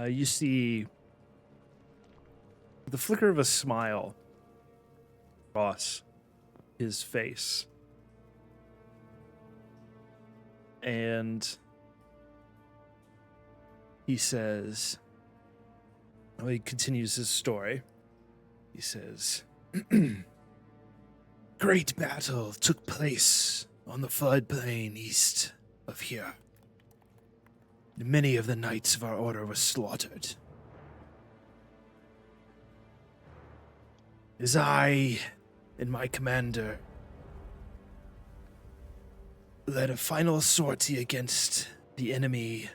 You see the flicker of a smile across his face. And he says, he continues his story. He says, "Great battle took place on the floodplain east of here. Many of the knights of our order were slaughtered. As I and my commander led a final sortie against the enemy,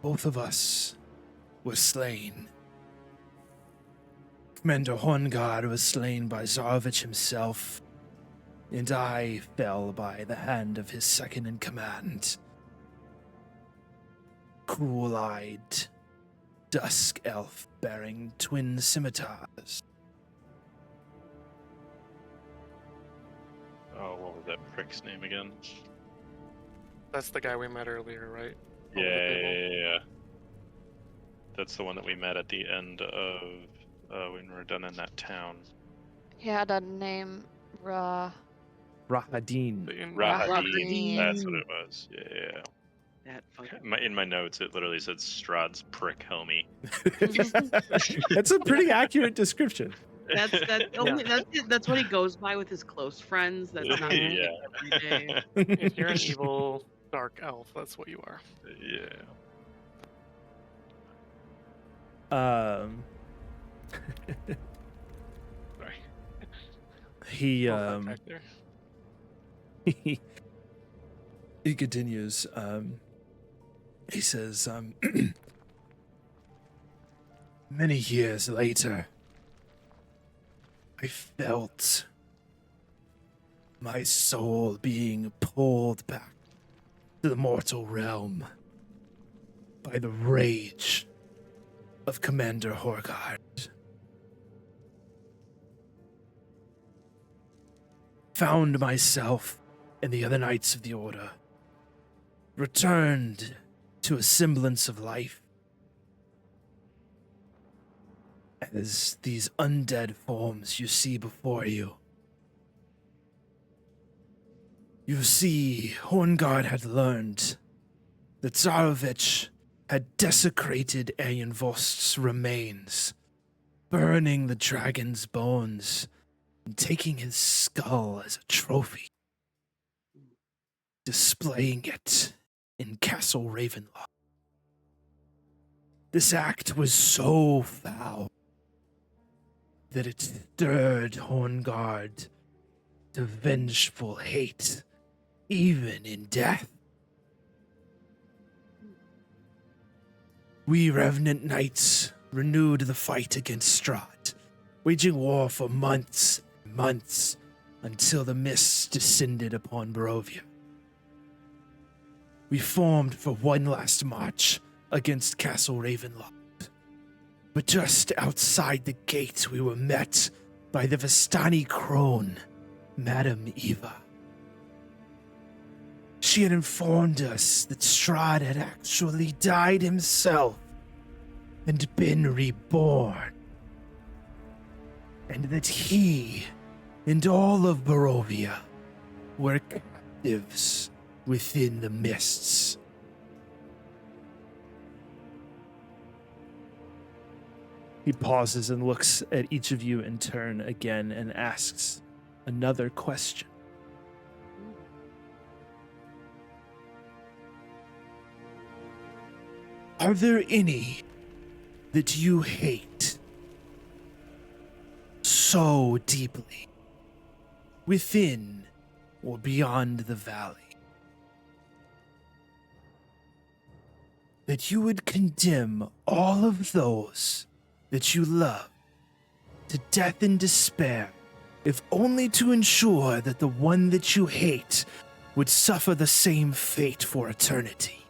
both of us were slain. Commander Horngard was slain by Zarovich himself, and I fell by the hand of his second-in-command, cruel-eyed dusk elf bearing twin scimitars." Oh, what was that prick's name again? That's the guy we met earlier, right? Yeah, Over the table. yeah. That's the one that we met at the end of when we were done in that town. He had a name, Rahadin. In- Rahadin. That's what it was. Yeah. That fucking. In my notes, it literally said Strahd's prick homie. That's a pretty accurate description. That's what he goes by with his close friends. That's not Yeah. every day. If you're an evil dark elf, that's what you are. Yeah. Sorry. He Well, back there. he continues. He says, "Many years later, I felt my soul being pulled back to the mortal realm by the rage of Commander Horgard. Found myself and the other knights of the Order, returned to a semblance of life, as these undead forms you see before you. You see, Horngard had learned that Zarovich had desecrated Argynvostholt's remains, burning the dragon's bones and taking his skull as a trophy, displaying it in Castle Ravenloft. This act was so foul that it stirred Horngard to vengeful hate, even in death. We Revenant Knights renewed the fight against Strahd, waging war for months and months until the mists descended upon Barovia. We formed for one last march against Castle Ravenloft, but just outside the gate we were met by the Vistani crone, Madame Eva. She had informed us that Strahd had actually died himself and been reborn, and that he and all of Barovia were captives within the mists. He pauses and looks at each of you in turn again and asks another question. Are there any that you hate so deeply, within or beyond the valley, that you would condemn all of those that you love to death and despair, if only to ensure that the one that you hate would suffer the same fate for eternity?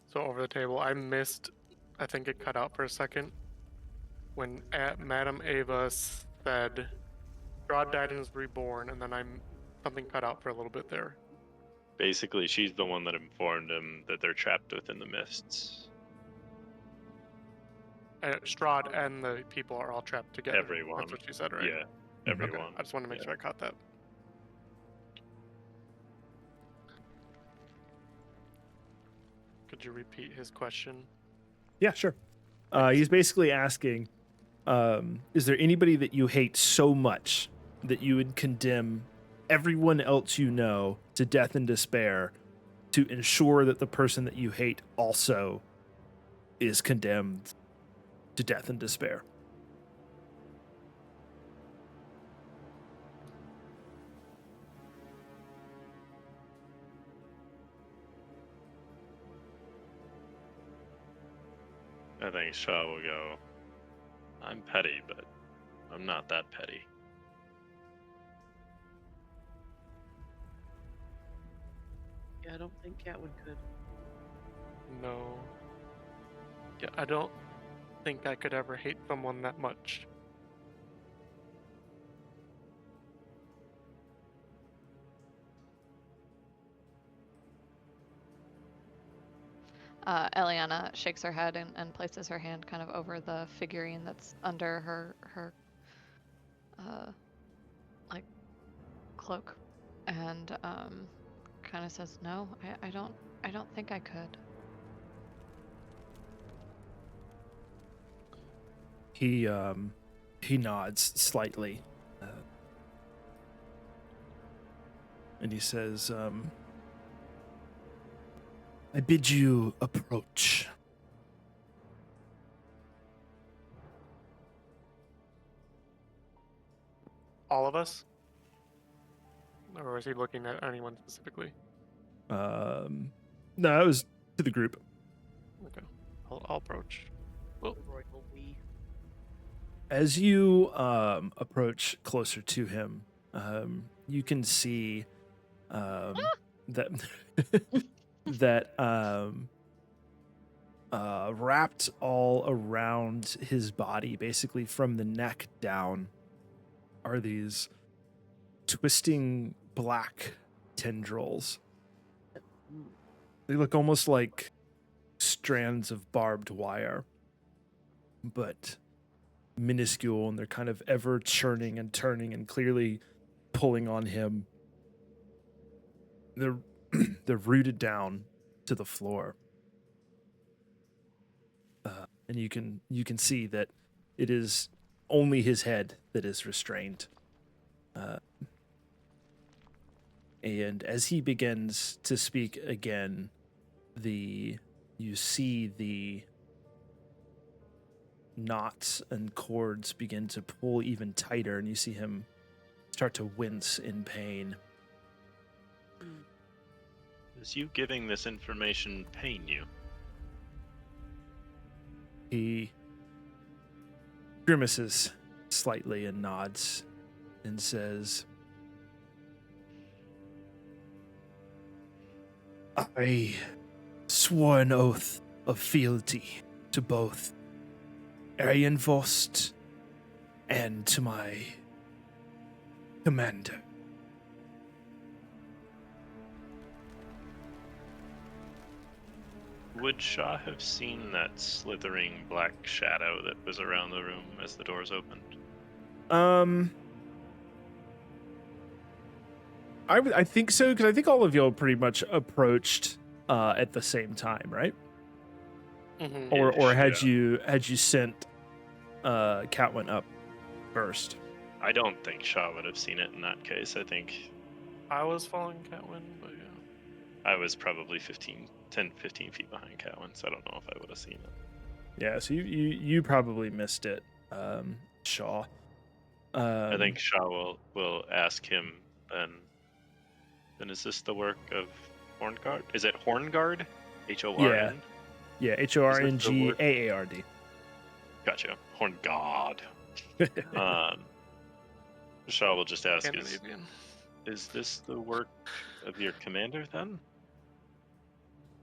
So over the table, I missed. I think it cut out for a second when Madame Ava said, "God died and is reborn," and then something cut out for a little bit there. Basically, she's the one that informed him that they're trapped within the mists. Strahd and the people are all trapped together. Everyone. That's what she said, right? Yeah, everyone. Okay. I just want to make sure I caught that. Could you repeat his question? Yeah, sure. He's basically asking, is there anybody that you hate so much that you would condemn everyone else you know to death and despair to ensure that the person that you hate also is condemned to death and despair? I think Shaw will go, I'm petty, but I'm not that petty. Yeah, I don't think Catwood could. No. Yeah, I don't think I could ever hate someone that much. Eliana shakes her head and places her hand kind of over the figurine that's under her like cloak, and kind of says, "No, I don't think I could." He nods slightly, and he says, I bid you approach. All of us? Or is he looking at anyone specifically? No, it was to the group. Okay. I'll approach. Well, Royal we. As you approach closer to him, you can see that that wrapped all around his body, basically from the neck down, are these twisting black tendrils. They look almost like strands of barbed wire, but minuscule, and they're kind of ever churning and turning and clearly pulling on him. They're they're rooted down to the floor, and you can see that it is only his head that is restrained. And as he begins to speak again, you see the knots and cords begin to pull even tighter, and you see him start to wince in pain. Is you giving this information pain you? He grimaces slightly and nods and says, I swore an oath of fealty to both Argynvostholt and to my commander. Would Shaw have seen that slithering black shadow that was around the room as the doors opened? I think so, because I think all of y'all pretty much approached at the same time, right? Mm-hmm. Or had Yeah. you sent Catwin up first? I don't think Shaw would have seen it in that case. I think I was following Catwin, but yeah. I was probably 10, 15 feet behind Catwin, so I don't know if I would have seen it. Yeah, so you probably missed it, Shaw. I think Shaw will ask him then is this the work of Hornguard? Is it Hornguard? H-O-R-N? Yeah, HORNGAARD. Gotcha. Hornguard. Shaw will just ask, Scandinavian. is this the work of your commander then?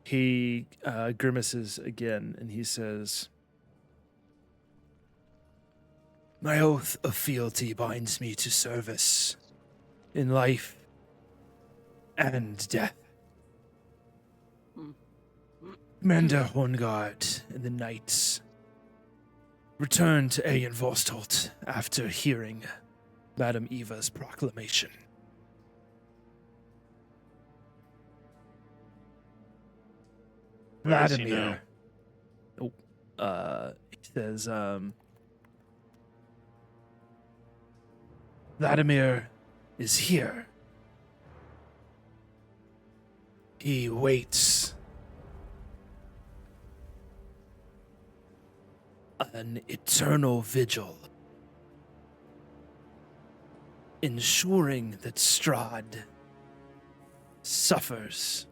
He grimaces again, and he says, my oath of fealty binds me to service in life and death. Commander Hornguard and the knights returned to Argynvostholt after hearing Madame Eva's proclamation. Where is he now? He says, Vladimir is here. He waits an eternal vigil, ensuring that Strahd suffers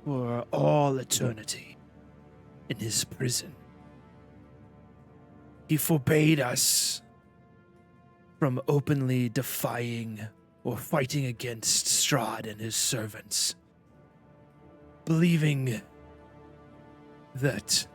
for all eternity in his prison. He forbade us from openly defying or fighting against Strahd and his servants, believing that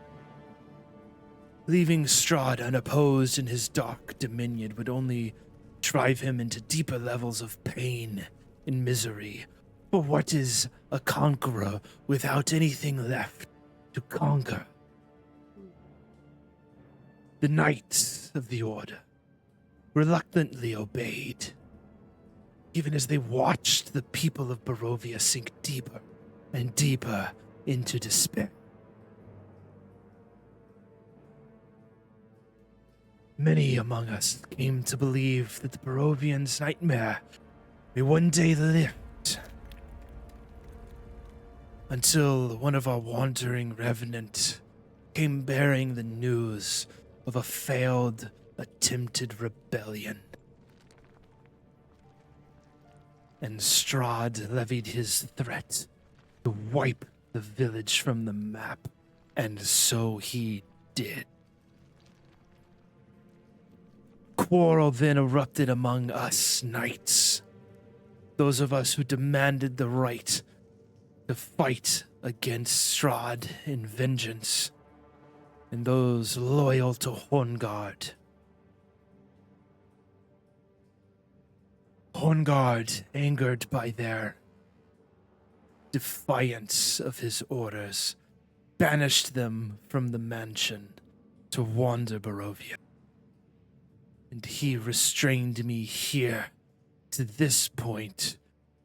leaving Strahd unopposed in his dark dominion would only drive him into deeper levels of pain and misery. For what is a conqueror without anything left to conquer? The knights of the Order reluctantly obeyed, even as they watched the people of Barovia sink deeper and deeper into despair. Many among us came to believe that the Barovians' nightmare may one day lift, until one of our wandering revenant came bearing the news of a failed attempted rebellion. And Strahd levied his threat to wipe the village from the map, and so he did. Quarrel then erupted among us knights, those of us who demanded the right to fight against Strahd in vengeance, and those loyal to Hornguard. Horngard, angered by their defiance of his orders, banished them from the mansion to wander Barovia. And he restrained me here to this point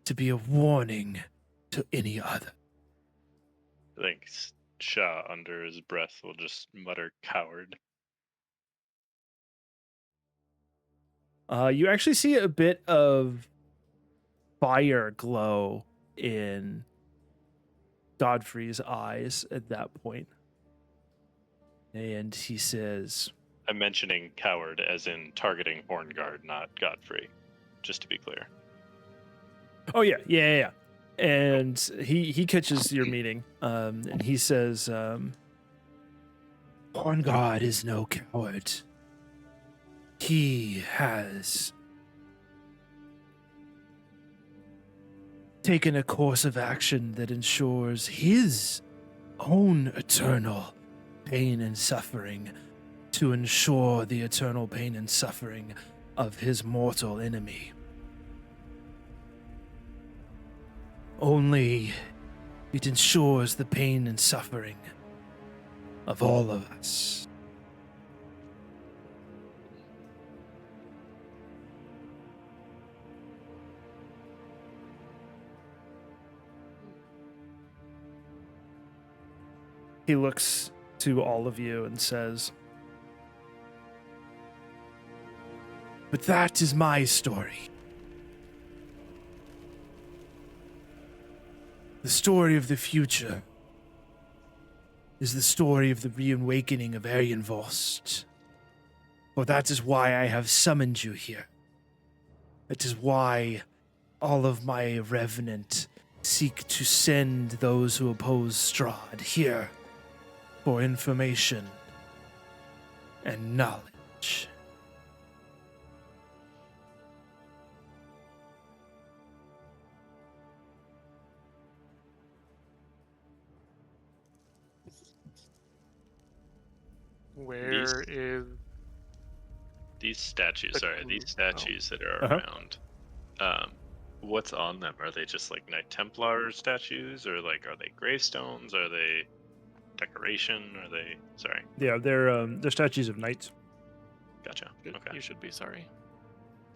to be a warning to any other. I think Shah, under his breath, will just mutter "coward." You actually see a bit of fire glow in Godfrey's eyes at that point. And he says, I'm mentioning coward as in targeting Horngard, not Godfrey. Just to be clear. "Oh yeah. And he catches your meaning, and he says, Horngard is no coward. He has taken a course of action that ensures his own eternal pain and suffering to ensure the eternal pain and suffering of his mortal enemy. Only it ensures the pain and suffering of all of us. He looks to all of you and says, but that is my story. The story of the future is the story of the reawakening of Argynvostholt. For that is why I have summoned you here. That is why all of my revenant seek to send those who oppose Strahd here for information and knowledge. Where is These statues, The sorry, queen- these statues that are Uh-huh. around, what's on them? Are they just like Knight Templar statues, or like are they gravestones? Are they decoration? Are they? Sorry, Yeah, they're statues of knights. gotcha. Okay, You should be sorry.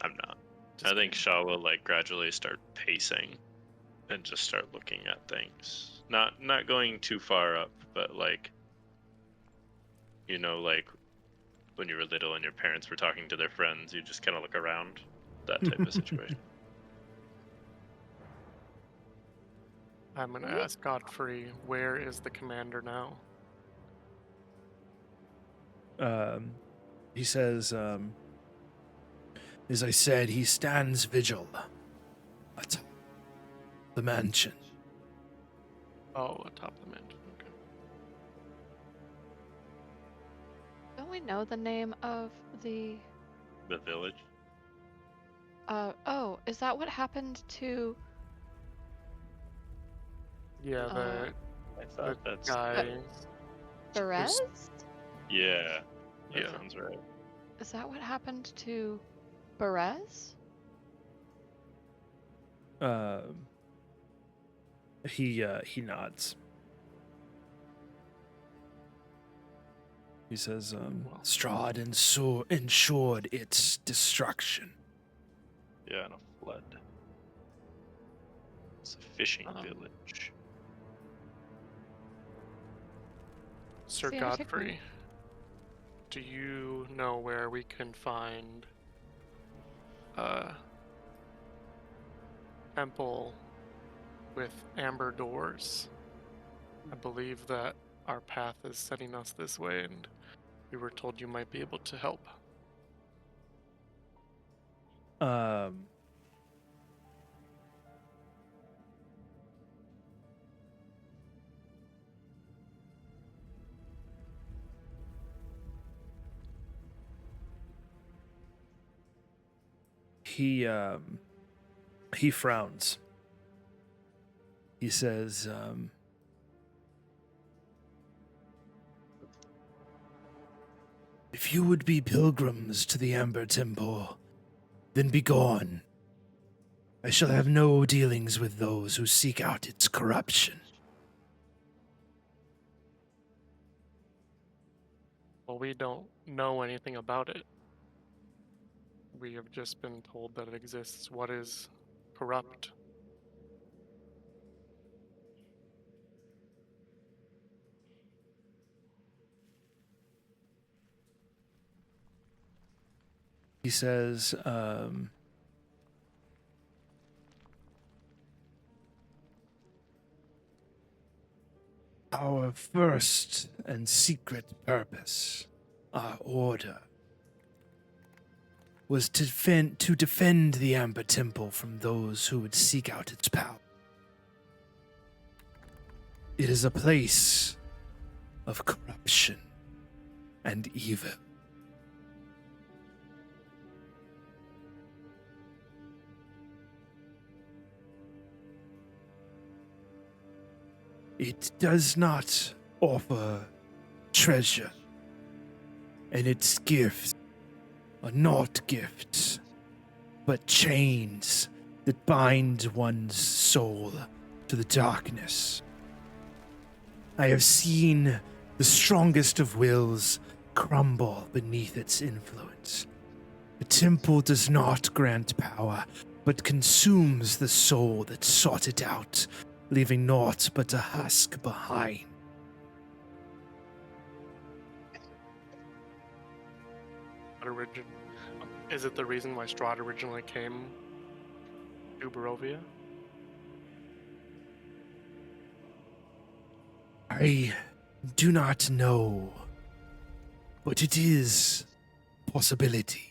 I'm not. Just I think kidding. Shah will like gradually start pacing and just start looking at things. Not going too far up, but like, you know, like when you were little and your parents were talking to their friends, you just kind of look around. That type of situation. I'm gonna ask Godfrey, where is the commander now? He says, as I said, he stands vigil atop the mansion. Oh, atop the mansion. Okay. Don't we know the name of the? The village. Oh, is that what happened to? Yeah, I thought that's guy. Perez? yeah. That Yeah. sounds right. Is that what happened to Perez? He nods. He says, Strahd ensured its destruction. Yeah, and a flood. It's a fishing Um, village. Sir See, I take Godfrey, my- do you know where we can find temple with amber doors? I believe that our path is setting us this way, and we were told you might be able to help. He frowns. He says, if you would be pilgrims to the Amber Temple, then be gone. I shall have no dealings with those who seek out its corruption. Well, we don't know anything about it. We have just been told that it exists. What is corrupt? He says, our first and secret purpose, our order, was to defend the Amber Temple from those who would seek out its power. It is a place of corruption and evil. It does not offer treasure, and its gifts are not gifts, but chains that bind one's soul to the darkness. I have seen the strongest of wills crumble beneath its influence. The temple does not grant power, but consumes the soul that sought it out, leaving naught but a husk behind. Is it the reason why Strahd originally came to Barovia? I do not know, but it is a possibility.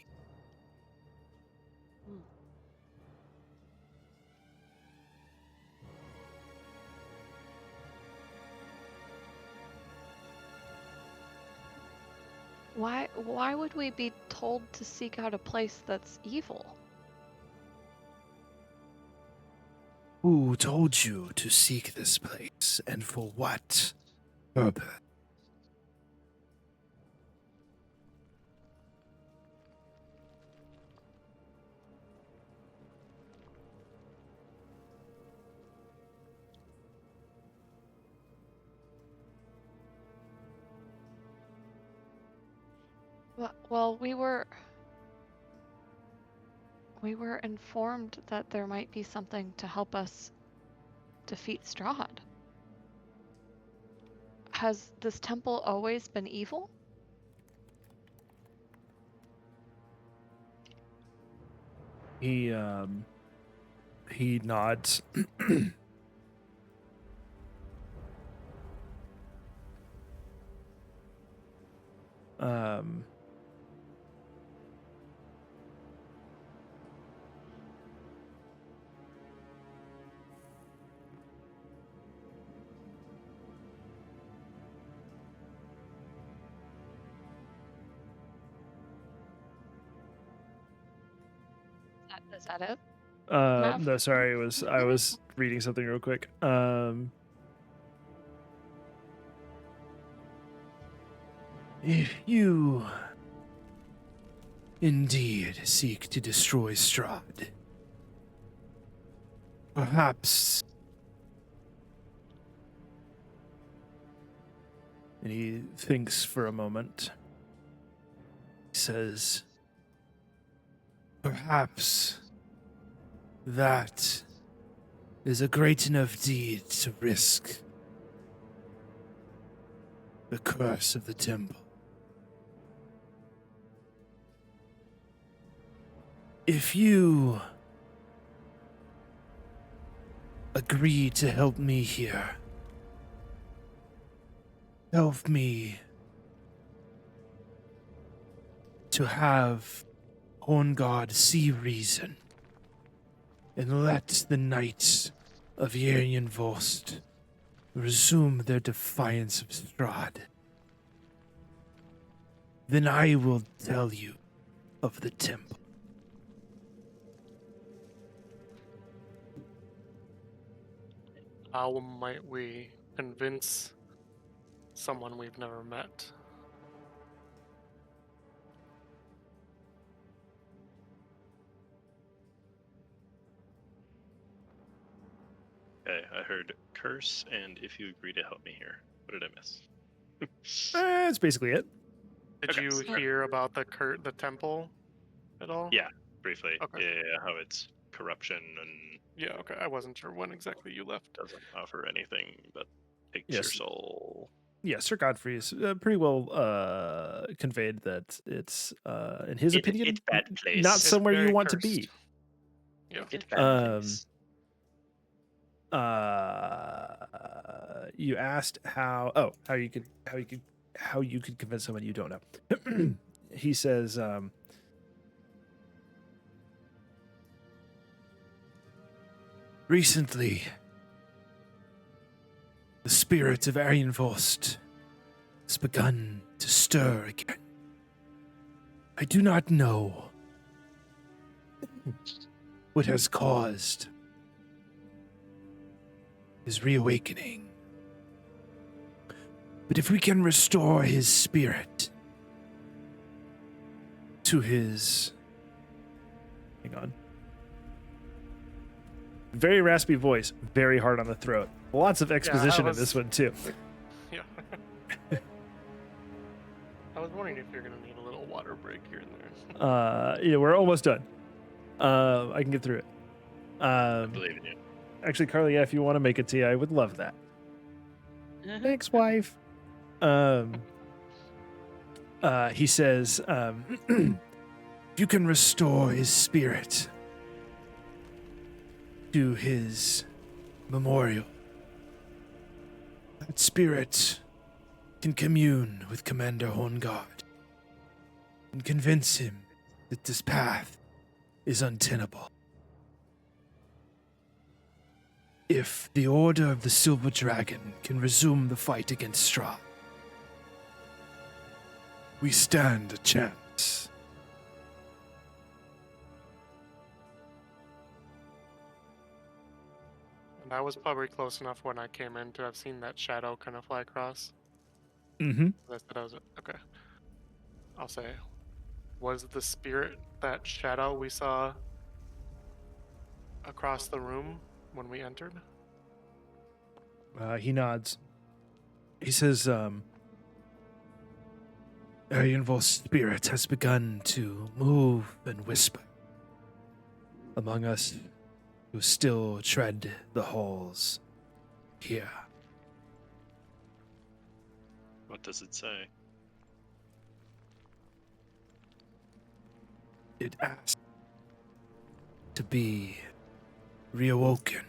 Why would we be told to seek out a place that's evil? Who told you to seek this place, and for what purpose? Well, we were informed that there might be something to help us defeat Strahd. Has this temple always been evil? He nods. Is that it? No, sorry, I was reading something real quick. If you indeed seek to destroy Strahd, perhaps... And he thinks for a moment. He says, perhaps that is a great enough deed to risk the curse of the temple. If you agree to help me here, help me to have Horngard see reason, and let the Knights of Argynvostholt resume their defiance of Strahd, then I will tell you of the temple. How might we convince someone we've never met? word curse, and if you agree to help me here. What did I miss? That's basically it. Did Okay. you hear about the temple at all? Yeah, briefly. Okay. Yeah, how it's corruption and Yeah, okay. I wasn't sure when exactly you left. doesn't offer anything but takes Yes. your soul. Yeah, Sir Godfrey is pretty well conveyed that it's, in his opinion, It's bad place. not It's somewhere you very want to cursed. be. Yeah. It's bad place. You asked how you could convince someone you don't know. He says, Recently, the spirit of Argynvostholt has begun to stir again. I do not know what has caused his reawakening. But if we can restore his spirit to his... hang on. Very raspy voice, very hard on the throat. Lots of exposition in was- this one too. Yeah. I was wondering if you're gonna need a little water break here and there. Yeah, we're almost done. I can get through it. I believe in you. Actually, Carly, yeah, if you want to make a tea, I would love that. Thanks, wife. He says, If you can restore his spirit to his memorial, that spirit can commune with Commander Horngard and convince him that this path is untenable. If the Order of the Silver Dragon can resume the fight against Strahd, we stand a chance. And I was probably close enough when I came in to have seen that shadow kind of fly across. mm-hmm. I said I was okay. I'll say, was the spirit that shadow we saw across the room when we entered? He nods. He says, Argynvost's spirit has begun to move and whisper among us who still tread the halls here. What does it say? It asks to be reawoken.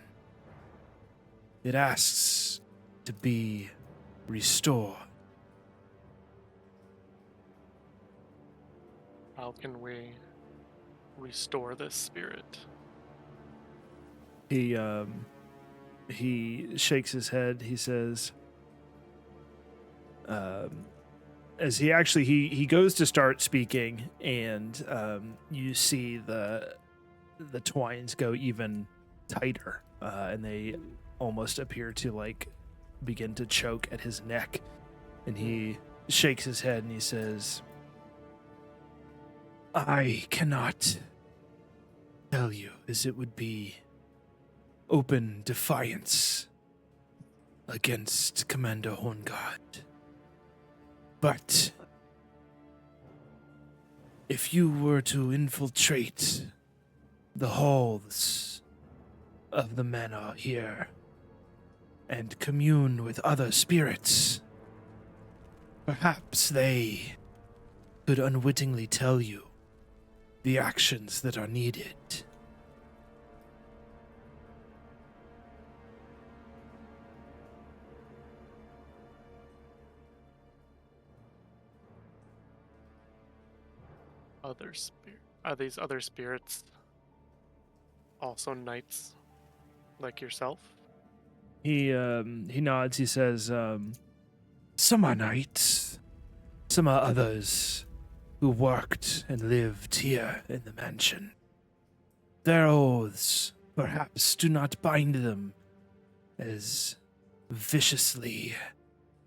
It asks to be restored. How can we restore this spirit? He shakes his head. He says, as he goes to start speaking, and you see the twines go even tighter, and they almost appear to like begin to choke at his neck. And he shakes his head and he says, I cannot tell you, as it would be open defiance against Commander Horngard. But if you were to infiltrate the halls of the manor here and commune with other spirits, perhaps they could unwittingly tell you the actions that are needed. Are these other spirits also knights like yourself? he nods. He says, Some are knights, some are others who worked and lived here in the mansion. Their oaths perhaps do not bind them as viciously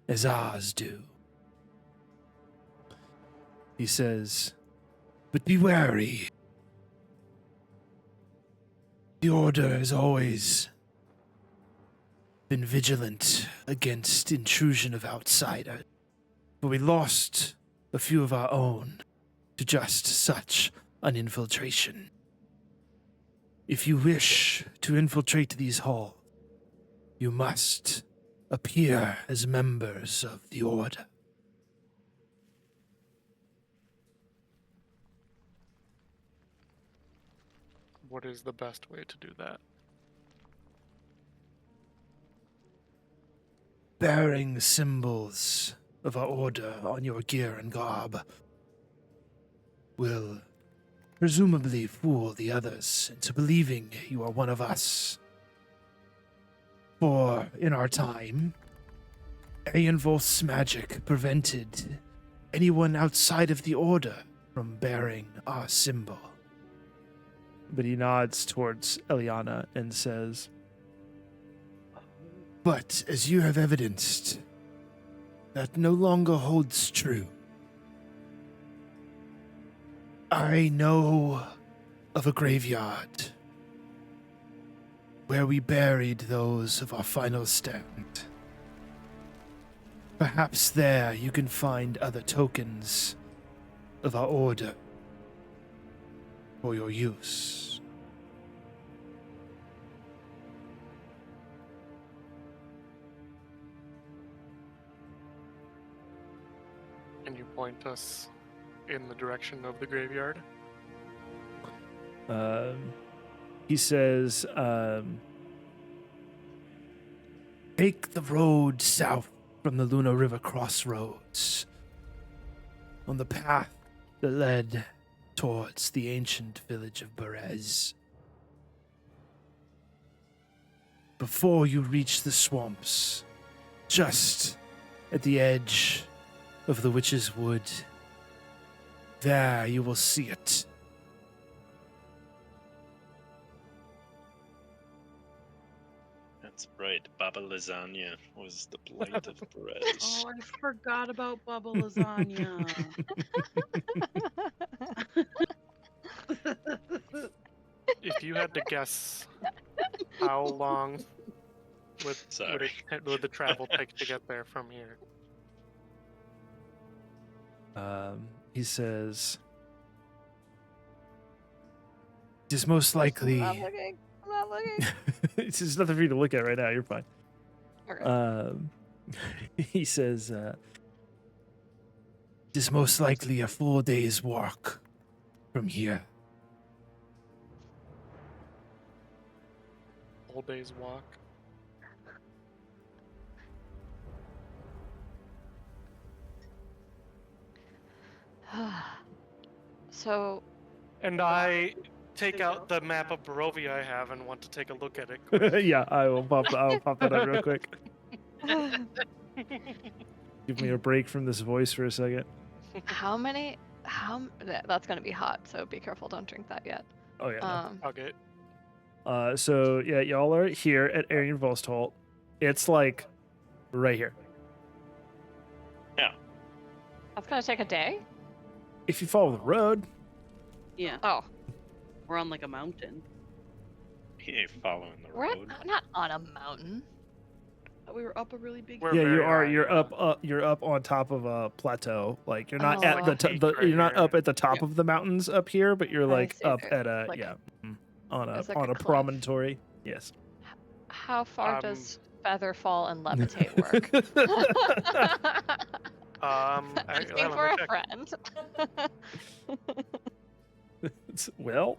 as ours do. He says, but be wary. The Order has always been vigilant against intrusion of outsiders, but we lost a few of our own to just such an infiltration. If you wish to infiltrate these halls, you must appear as members of the Order. What is the best way to do that? Bearing symbols of our Order on your gear and garb will presumably fool the others into believing you are one of us. For in our time, Argynvostholt's magic prevented anyone outside of the Order from bearing our symbol. But he nods towards Eliana and says, But as you have evidenced, that no longer holds true. I know of a graveyard where we buried those of our final stand. Perhaps there you can find other tokens of our Order for your use. Can you point us in the direction of the graveyard? he says, Take the road south from the Luna River crossroads, on the path that led towards the ancient village of Berez. Before you reach the swamps, just at the edge of the Witch's Wood, there you will see it. That's right. Baba Lasagna was the blight of Perez. Oh, I forgot about Bubba Lasagna. If you had to guess how long Sorry. would the travel take to get there from here? he says, It is most likely. I'm not looking. I'm not looking. it's just nothing for you to look at right now. You're fine. Okay. He says, It is most likely a full day's walk from here. Whole day's walk. So, And I take out the map of Barovia I have and want to take a look at it. yeah, I'll pop that up real quick. Give me a break from this voice for a second. how many? That's gonna be hot, so be careful. Don't drink that yet. Oh yeah. no. Okay. So yeah, y'all are here at Argynvostholt. It's like right here. That's gonna take a day. If you follow the road, Yeah, Oh, we're on like a mountain. He ain't following the we're road. not on a mountain. We were up a really big. We're yeah, you very are. high, You're yeah. You're up on top of a plateau. Like you're not Oh, at the, like a t- peak the right you're not here. up at the top Yeah. of the mountains up here, but you're I like see, up there's at a like- on a there's like on a a cliff. promontory. Yes. How far Um, does Featherfall and Levitate work? Asking let me for a check. friend. Well,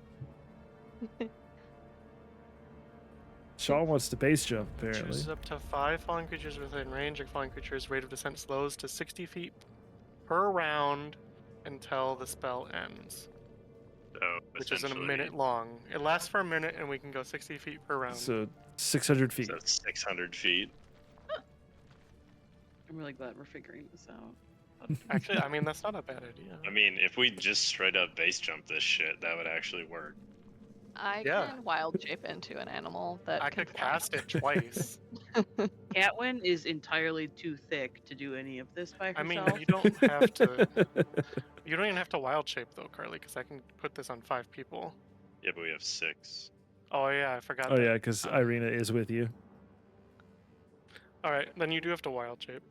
Sean wants to base jump apparently. Choose up to 5 falling creatures within range. A falling creature's rate of descent slows to 60 feet per round until the spell ends, So which is in a essentially- minute long. It lasts for a minute, and we can go 60 feet per round. So 600 feet. So that's 600 feet. I'm really glad we're figuring this out. Actually, I mean, that's not a bad idea. I mean, if we just straight up base jump this shit, that would actually work. I Yeah. can wild shape into an animal that I can could fly. cast it twice. Catwin is entirely too thick to do any of this by I mean, herself. you don't have to. You don't even have to wild shape though, Carly, because I can put this on 5 people. Yeah, but we have 6. Oh yeah, I forgot. Oh that. yeah, because Irina is with you. All right, then you do have to wild shape.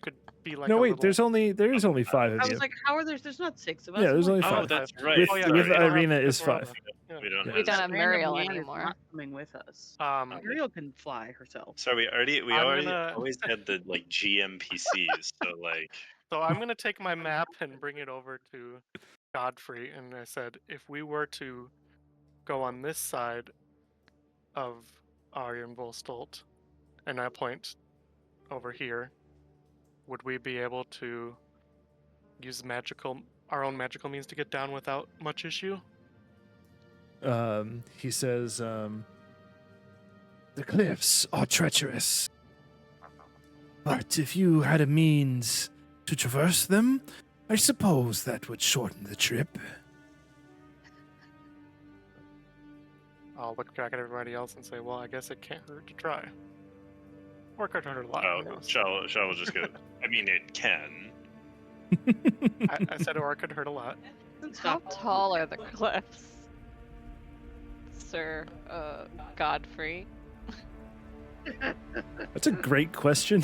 Could be like No, a wait. little... There is only 5 of I you. was like, how are there's not 6 of us? Yeah, there's only Oh, 5. that's right. With, Oh, yeah, with we don't have Irina is Esmeralda. 5. Yeah. We don't Yeah. We have. don't have Random Muriel Leanne is anymore. not coming with us. Um, Muriel can fly herself. So we I'm already gonna- always had the like GMPCs. So like so I'm gonna take my map and bring it over to Godfrey, and I said, if we were to go on this side of Argynvostholt, and I point over here, would we be able to use our own magical means to get down without much issue? He says, The cliffs are treacherous. But if you had a means to traverse them, I suppose that would shorten the trip. I'll look back at everybody else and say, well, I guess it can't hurt to try. Or it could hurt a lot. oh, Who knows? shall just go. I mean, it can. I said, or it could hurt a lot. How tall are the cliffs, Sir Godfrey? that's a great question.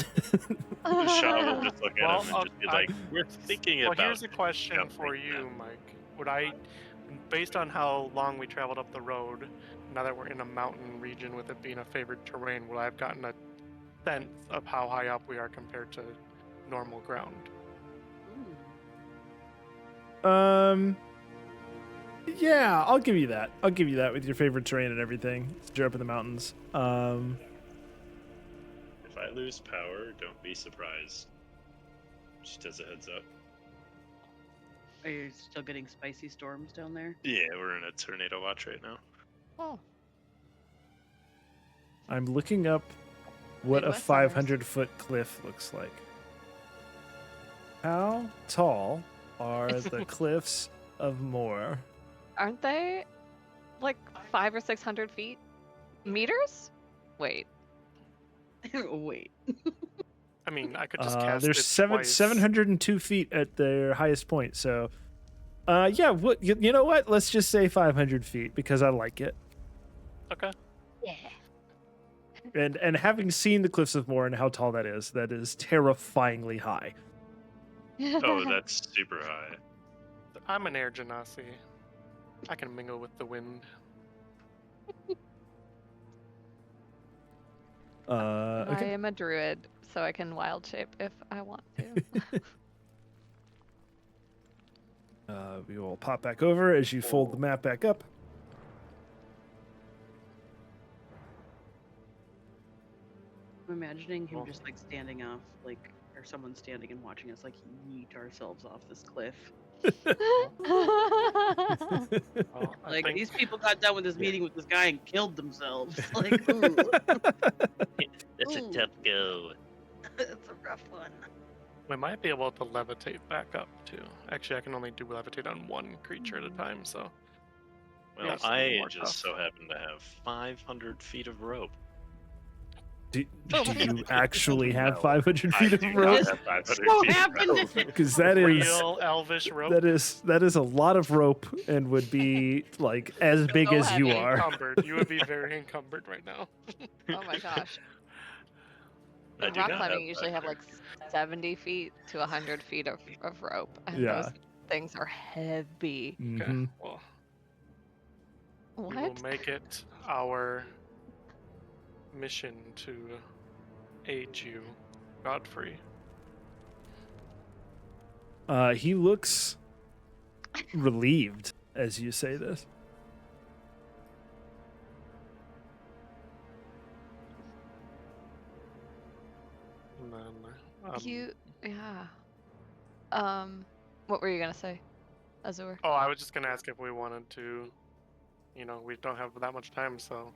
Shao will just look at Well, him and just be like, "We're thinking Well, about." here's a question jumping for you, them." Mike. Would I, based on how long we traveled up the road, now that we're in a mountain region with it being a favored terrain, would I have gotten a sense of how high up we are compared to normal ground? Yeah, I'll give you that. I'll give you that with your favorite terrain and everything. You're up in the mountains. If I lose power, don't be surprised. Just as a heads up. Are you still getting spicy storms down there? Yeah, we're in a tornado watch right now. Oh, I'm looking up what a Midwest summers. 500-foot cliff looks like. How tall are the cliffs of Moor? aren't they like 500 or 600 feet? Meters? Wait. Wait. I mean, I could just cast There's it 702 feet at their highest point. So, yeah. What you know? What? Let's just say 500 feet because I like it. Okay. Yeah. And having seen the cliffs of Moor and how tall that is terrifyingly high. Oh, that's super high. I'm an air genasi. I can mingle with the wind. I Okay. am a druid, so I can wild shape if I want to. We will pop back over as you fold the map back up. I'm imagining him just like standing off, like, or someone standing and watching us like yeet ourselves off this cliff. Well, I Like think these people got done with this meeting with this guy and killed themselves. Like, ooh, That's Ooh. a tough go. it's a rough one. we might be able to levitate back up too. Actually, I can only do levitate on one creature at a time, so Well, Yeah, it's a I little more just tough. so happen to have 500 feet of rope. Do you actually have No, 500 I feet of do rope? not have 500 So feet of happened rope. to Because that is real elvish rope. that is a lot of rope and would be like as big So as you heavy. are. Encumbered. You would be very encumbered right now. Oh my gosh. I In do rock not climbing, have you usually have like 70 feet to 100 feet of rope. And Yeah. those things are heavy. Okay. Mhm. Well, we will What? make it our mission to aid you, Godfrey. He looks relieved as you say this. And then, Yeah. What were you gonna say, Azur? Oh, I was just gonna ask if we wanted to. You know, we don't have that much time, so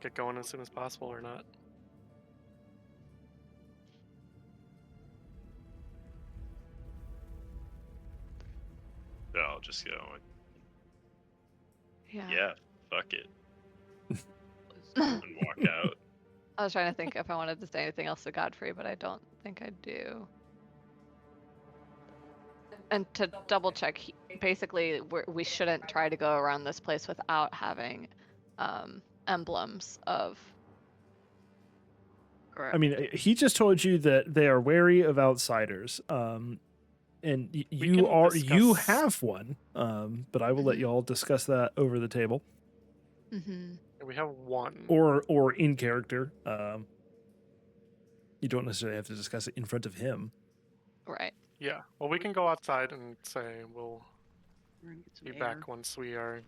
get going as soon as possible or not. So I'll just go. Yeah. Yeah, fuck it, and walk out. I was trying to think if I wanted to say anything else to Godfrey, but I don't think I do. And to double check, basically, we shouldn't try to go around this place without having emblems of I mean, he just told you that they are wary of outsiders. And you discuss- have one. But I will let you all discuss that over the table Mm-hmm. We have one. or in character. You don't necessarily have to discuss it in front of him. Right. Yeah. Well, we can go outside and say we'll We're gonna get some be air. back once we are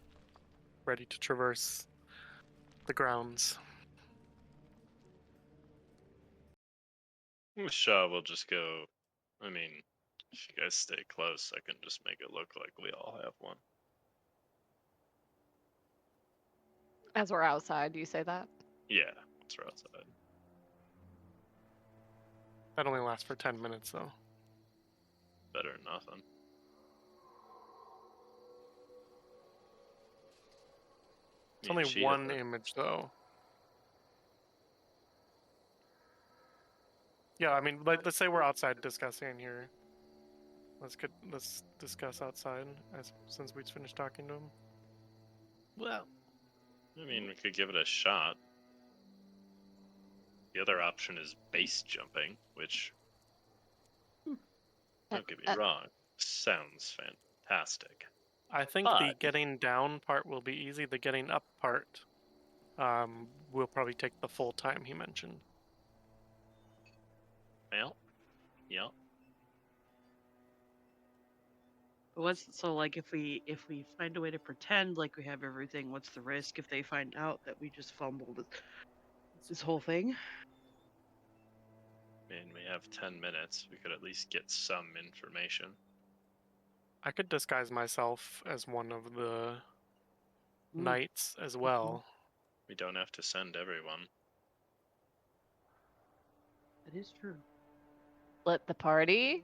ready to traverse the grounds. Shaw will just go. I mean, if you guys stay close, I can just make it look like we all have one. As we're outside, you say that? Yeah, once we're outside. That only lasts for 10 minutes, though. Better than nothing. It's only one image, though. Yeah, I mean, like, let's say we're outside discussing here. Let's discuss outside since we finished talking to him. Well, I mean, we could give it a shot. The other option is base jumping, which, don't get me wrong, sounds fantastic. I think the getting down part will be easy. The getting up part will probably take the full time he mentioned. Well, yeah. But like if we find a way to pretend like we have everything, what's the risk if they find out that we just fumbled this whole thing? I mean, we have 10 minutes. We could at least get some information. I could disguise myself as one of the knights as well. We don't have to send everyone. That is true. Split the party?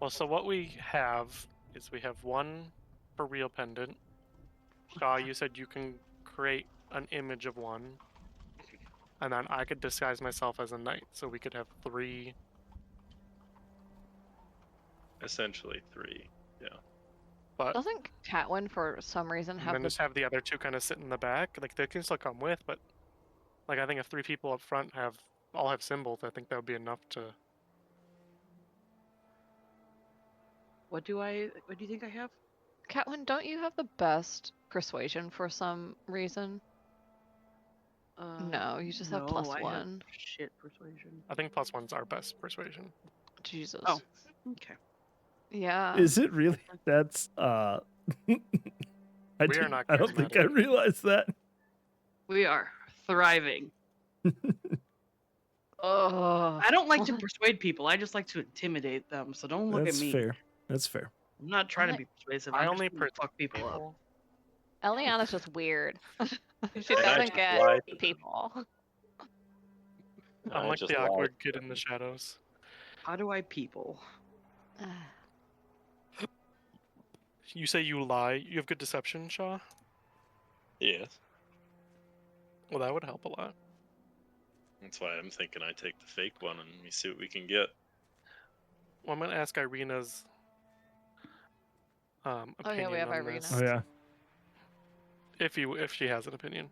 Well, so what we have is we have one for real pendant. Shaw, you said you can create an image of one. And then I could disguise myself as a knight, so we could have 3. Essentially 3, yeah. But Doesn't Catwin, for some reason, and have then the... just have the other 2 kind of sit in the back. Like, they can still come with, but like, I think if 3 people up front all have symbols, I think that would be enough to... What do you think I have? Catwin, don't you have the best persuasion for some reason? No, you just have no, I +1. have shit persuasion. I think +1's our best persuasion. Jesus. Oh, okay. Yeah. Is it really? That's I We are not don't think I charismatic. realized that. We are thriving. Oh. I don't like to persuade people. I just like to intimidate them. So don't look That's at me. fair. That's fair. I'm not trying to be persuasive. I I'm only just trying to fuck people up. Eliana's just weird. She And I doesn't just get lied to them. people. I'm I like just the lied awkward to kid them. in the shadows. How do I people? You say you lie. You have good deception, Shaw? Yes. Well, that would help a lot. That's why I'm thinking I take the fake one and we see what we can get. Well, I'm going to ask Irina's opinion Oh yeah, we have on Irina. this. Oh yeah. If she has an opinion.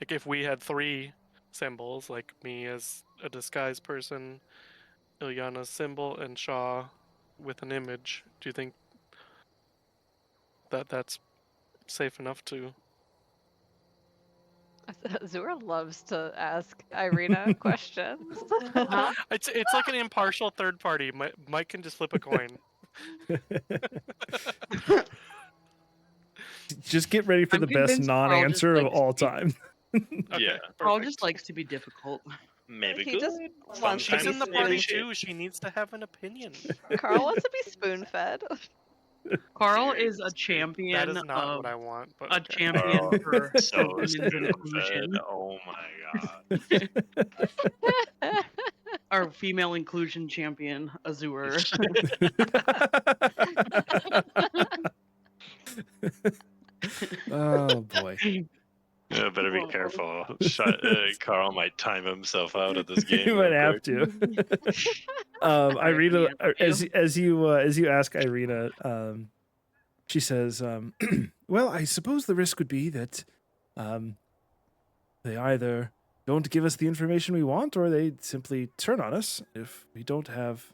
Like, if we had 3 symbols, like me as a disguised person, Ilyana's symbol, and Shaw with an image, do you think that that's safe enough to... Zura loves to ask Irina questions. Huh? It's like an impartial third party. Mike can just flip a coin. Just get ready for I'm the best convinced Carl just non-answer of likes all to be- time. Okay, Yeah. Paul perfect. just likes to be difficult. Maybe He good. just wants to She's be in the party spoon. too. She needs to have an opinion. Carl wants to be spoon-fed. Carl Very is a champion That is not of what I want. But a okay. champion Oh, for so women's inclusion. spoon-fed. Oh my god. Our female inclusion champion, Azure. Oh boy. Yeah, better be careful. Carl might time himself out of this game. You might real have quick. to. Irina, yeah, as you ask Irina, she says, "Well, I suppose the risk would be that they either don't give us the information we want, or they simply turn on us if we don't have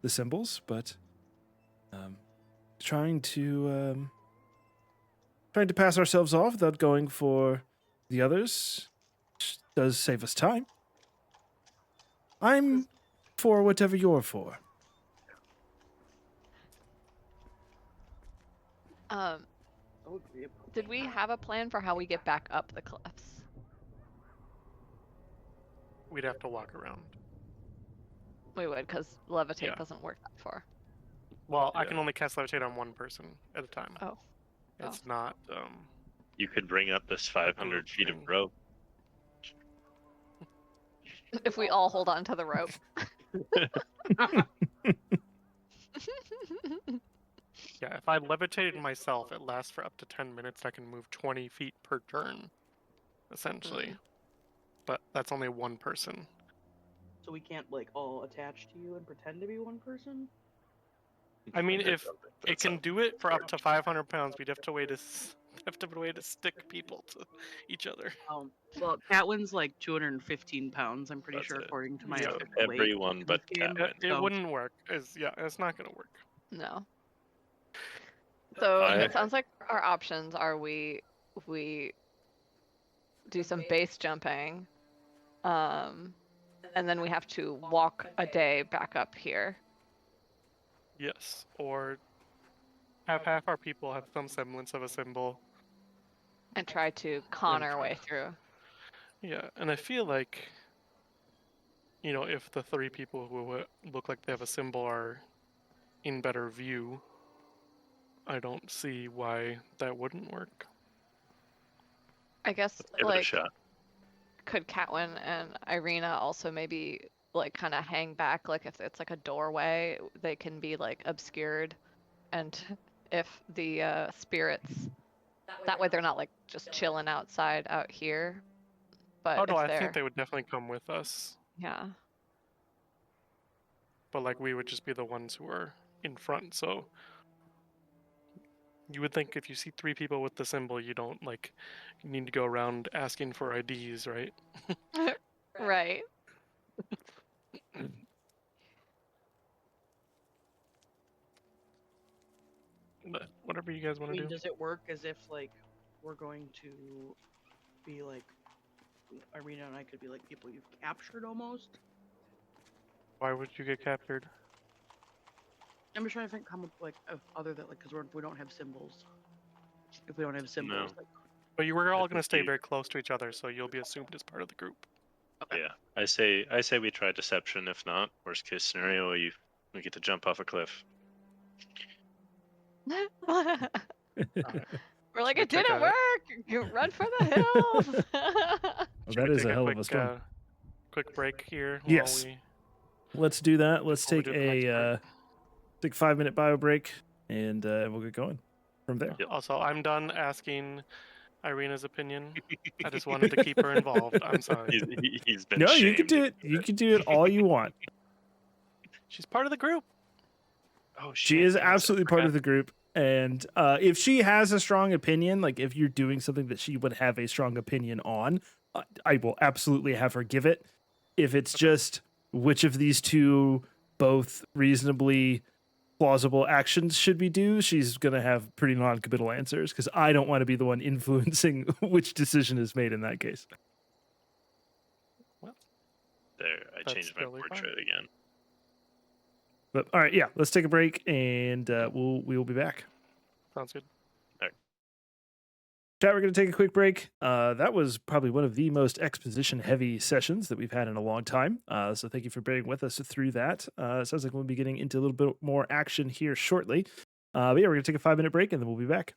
the symbols. But trying to pass ourselves off without going for the others does save us time. I'm for whatever you're for. Um, I'll agree about did we have a plan for how we get back up the cliffs? We'd have to walk around. We would, because levitate Yeah. doesn't work that far. Well, I Yeah. can only cast levitate on one person at a time. Oh. It's not. You could bring up this 500 group feet of thing. rope. If we all hold on to the rope. Yeah, if I levitated myself, it lasts for up to 10 minutes. I can move 20 feet per turn, essentially. But that's only one person. So we can't like all attach to you and pretend to be one person? I mean, I if don't think it that can sounds do it for up to 500 pounds, we'd have to have to way to stick people to each other. Well, Catwin's like 215 pounds, I'm pretty That's sure, it. according to my Yeah. official weight Everyone in but this game. Catwin. It So- wouldn't work. It's not gonna work. No. So I- it sounds like our options are we do some base jumping, and then we have to walk a day back up here. Yes, or have half our people have some semblance of a symbol. And try to con our try. way through. Yeah, and I feel like, if the three people who look like they have a symbol are in better view, I don't see why that wouldn't work. I guess Give it a shot. could Catwin and Irina also maybe like kind of hang back, like if it's like a doorway, they can be like obscured, and if the spirits, that way they're not like just chilling outside out here. But Oh no, if I they're think they would definitely come with us, yeah. but like we would just be the ones who are in front. So you would think if you see three people with the symbol, you don't you need to go around asking for IDs, right? Right. But whatever you guys I want to mean, do. does it work as if like we're going to be like Irina and I could be like people you've captured almost? Why would you get captured? I'm just trying to come up like of other that like because we don't have symbols. If we don't have symbols, like But you were all I going to think stay you- very close to each other, so you'll be assumed as part of the group. okay. Yeah, I say we try deception. If not, worst case scenario, we get to jump off a cliff. We're like, we it take didn't a- work. You run for the hills. Well, Should that we is take a hell of quick, a storm. quick break here. Yes. While Let's do that. Let's before we take do the next a take 5-minute bio break, and we'll get going from there. Yep. Also, I'm done asking Irina's opinion. I just wanted to keep her involved. I'm sorry. He's been No, you can shamed do into it. You can do it all you want. She's part of the group. Oh, She shit, is yes, I absolutely part forgot. of the group. And if she has a strong opinion, like if you're doing something that she would have a strong opinion on, I will absolutely have her give it. If it's just which of these two both reasonably plausible actions should we do, she's going to have pretty non-committal answers because I don't want to be the one influencing which decision is made in that case. There, I That's changed my totally fine. portrait again. But all right, yeah, let's take a break and we will be back. Sounds good. Chat, we're going to take a quick break. That was probably one of the most exposition-heavy sessions that we've had in a long time. So thank you for bearing with us through that. It sounds like we'll be getting into a little bit more action here shortly. But yeah, we're going to take a 5-minute break and then we'll be back.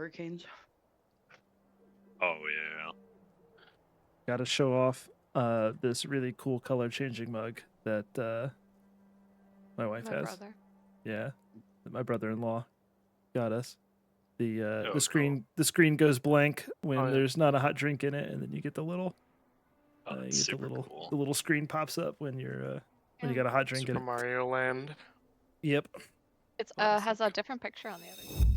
hurricanes. Oh yeah. Got to show off this really cool color changing mug that my wife My has. brother. Yeah, that my brother-in-law got us. The Oh, the screen goes blank when Oh, yeah. there's not a hot drink in it, and then you get the little Oh, you that's get the super little cool. the little screen pops up when you're when you Yeah. got a hot drink in Super it. Mario Land. Yep. It's Classic. has a different picture on the other side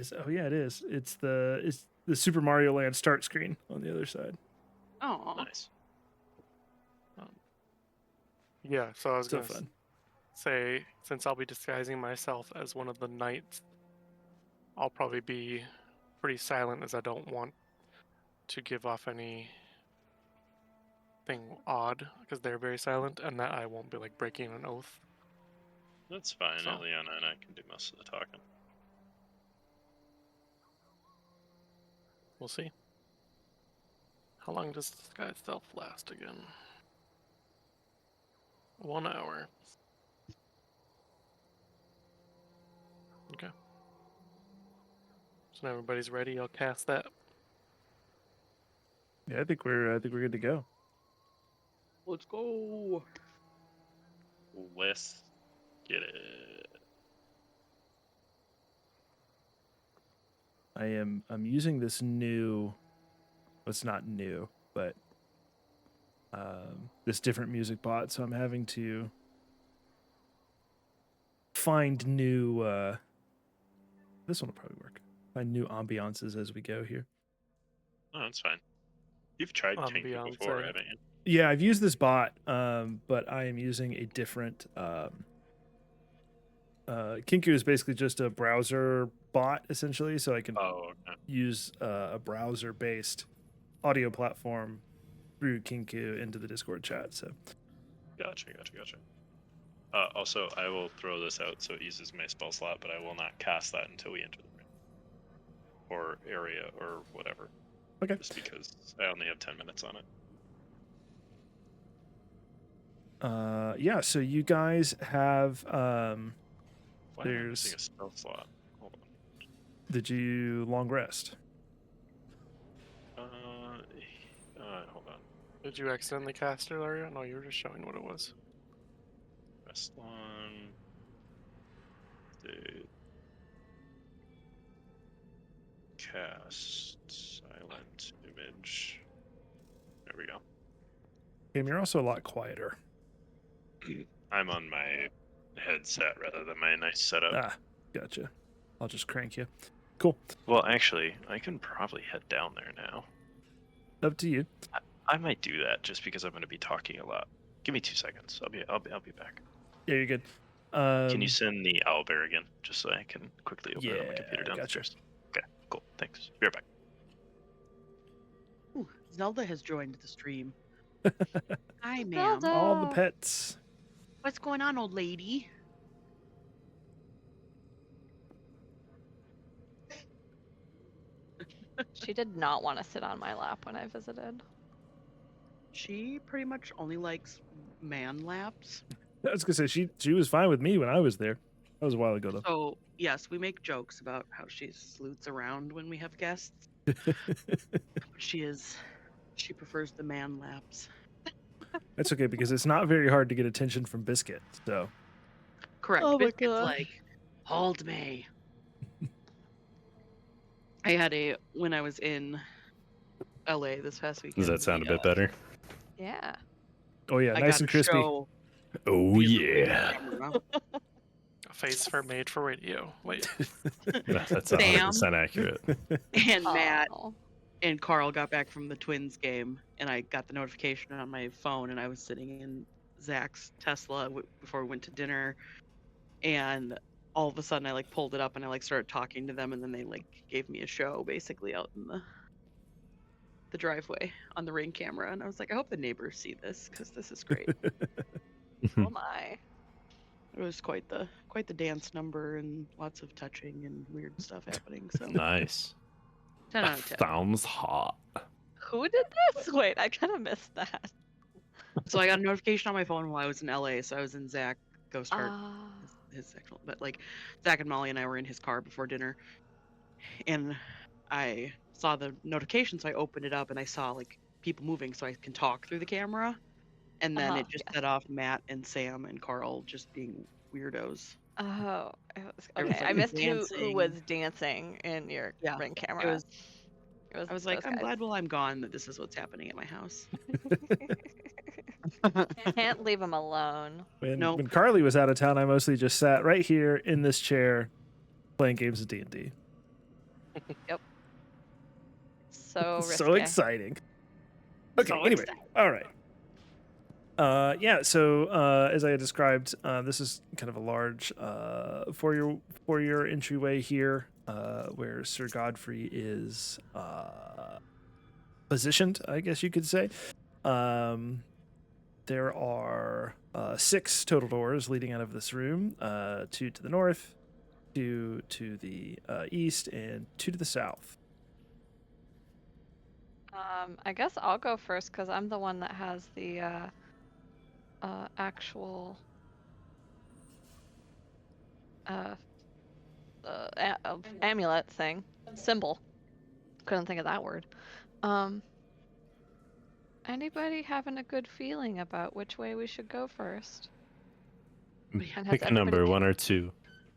too. Oh yeah, it is. It's the Super Mario Land start screen on the other side. Oh, Nice. Yeah, so I was So gonna fun. say, since I'll be disguising myself as one of the knights, I'll probably be pretty silent, as I don't want to give off anything odd, because they're very silent, and that I won't be like breaking an oath. That's fine. So- Eliana and I can do most of the talking. We'll see. How long does disguise self last again? 1 hour. Okay. So now everybody's ready. I'll cast that. Yeah, I think we're good to go. let's go. Let's get it. I'm using this new. Well, it's not new, but this different music bot, so I'm having to find new. This one will probably work. Find new ambiances as we go here. Oh, that's fine. You've tried Kinku Ambiance, before, eh? haven't you? Yeah, I've used this bot, but I am using a different. Kinku is basically just a browser bot, essentially, so I can Oh, okay. use a browser-based audio platform through Kinku into the Discord chat. So Gotcha. Also, I will throw this out so it uses my spell slot, but I will not cast that until we enter the room. Or area, or whatever. Okay. Just because I only have 10 minutes on it. yeah, so you guys have Why am I There's- missing a spell slot? Hold on. did you long rest? Hold on. Did you accidentally cast it, Laria? No, you were just showing what it was. Rest one. Dude. Cast silent image. There we go. Cam, you're also a lot quieter. I'm on my headset rather than my nice setup. Ah, gotcha. I'll just crank you. Cool. Well, actually, I can probably head down there now. Up to you. I might do that just because I'm going to be talking a lot. Give me 2 seconds. I'll be back. Yeah, you're good. Can you send the owlbear again, just so I can quickly open it on my computer gotcha. downstairs? Okay, cool. Thanks. Be right back. Ooh, Zelda has joined the stream. Hi, ma'am. Zelda! All the pets. What's going on, old lady? She did not want to sit on my lap when I visited. She pretty much only likes man laps. I was gonna say she was fine with me when I was there. That was a while ago though. So, yes, we make jokes about how she sleuths around when we have guests. She prefers the man laps. That's okay because it's not very hard to get attention from Biscuit. So Correct. Oh my Biscuit's gosh. like, hold me. When I was in LA this past weekend. Does that sound a we, bit better? Yeah. oh yeah, I nice got and a crispy. show Oh via the yeah. camera. A face for made for radio. Wait. That's Sam? 100% accurate. And Matt Oh. and Carl got back from the Twins game, and I got the notification on my phone, and I was sitting in Zach's Tesla before we went to dinner, and all of a sudden I like pulled it up and I like started talking to them, and then they like gave me a show basically out in the driveway on the Ring camera, and I was like, I hope the neighbors see this because this is great. Oh my. It was quite the dance number and lots of touching and weird stuff happening. So Nice. 10 out That of 10. sounds hot. Who did this? Wait, I kind of missed that. So I got a notification on my phone while I was in LA. So I was in Zach Ghost Heart, Ah. his actual, but like Zach and Molly and I were in his car before dinner, and I saw the notification, so I opened it up and I saw like people moving, so I can talk through the camera. And then it just Yeah. set off Matt and Sam and Carl just being weirdos. Oh, There was, okay. like, I missed who dancing. was dancing in your Yeah, ring it camera. was. It was I was like, those I'm guys. glad while I'm gone that this is what's happening at my house. Can't leave them alone. When Nope. when Carly was out of town, I mostly just sat right here in this chair playing games of D&D. So risky. So exciting. Okay, So anyway. exciting. All right. Yeah, so as I had described, this is kind of a large four-year entryway here, where Sir Godfrey is positioned, I guess you could say. There are 6 total doors leading out of this room, 2 to the north, 2 to the east, and 2 to the south. I guess I'll go first because I'm the one that has the actual amulet thing, symbol. Couldn't think of that word. Anybody having a good feeling about which way we should go first? And has Pick a number, everybody 1 or 2.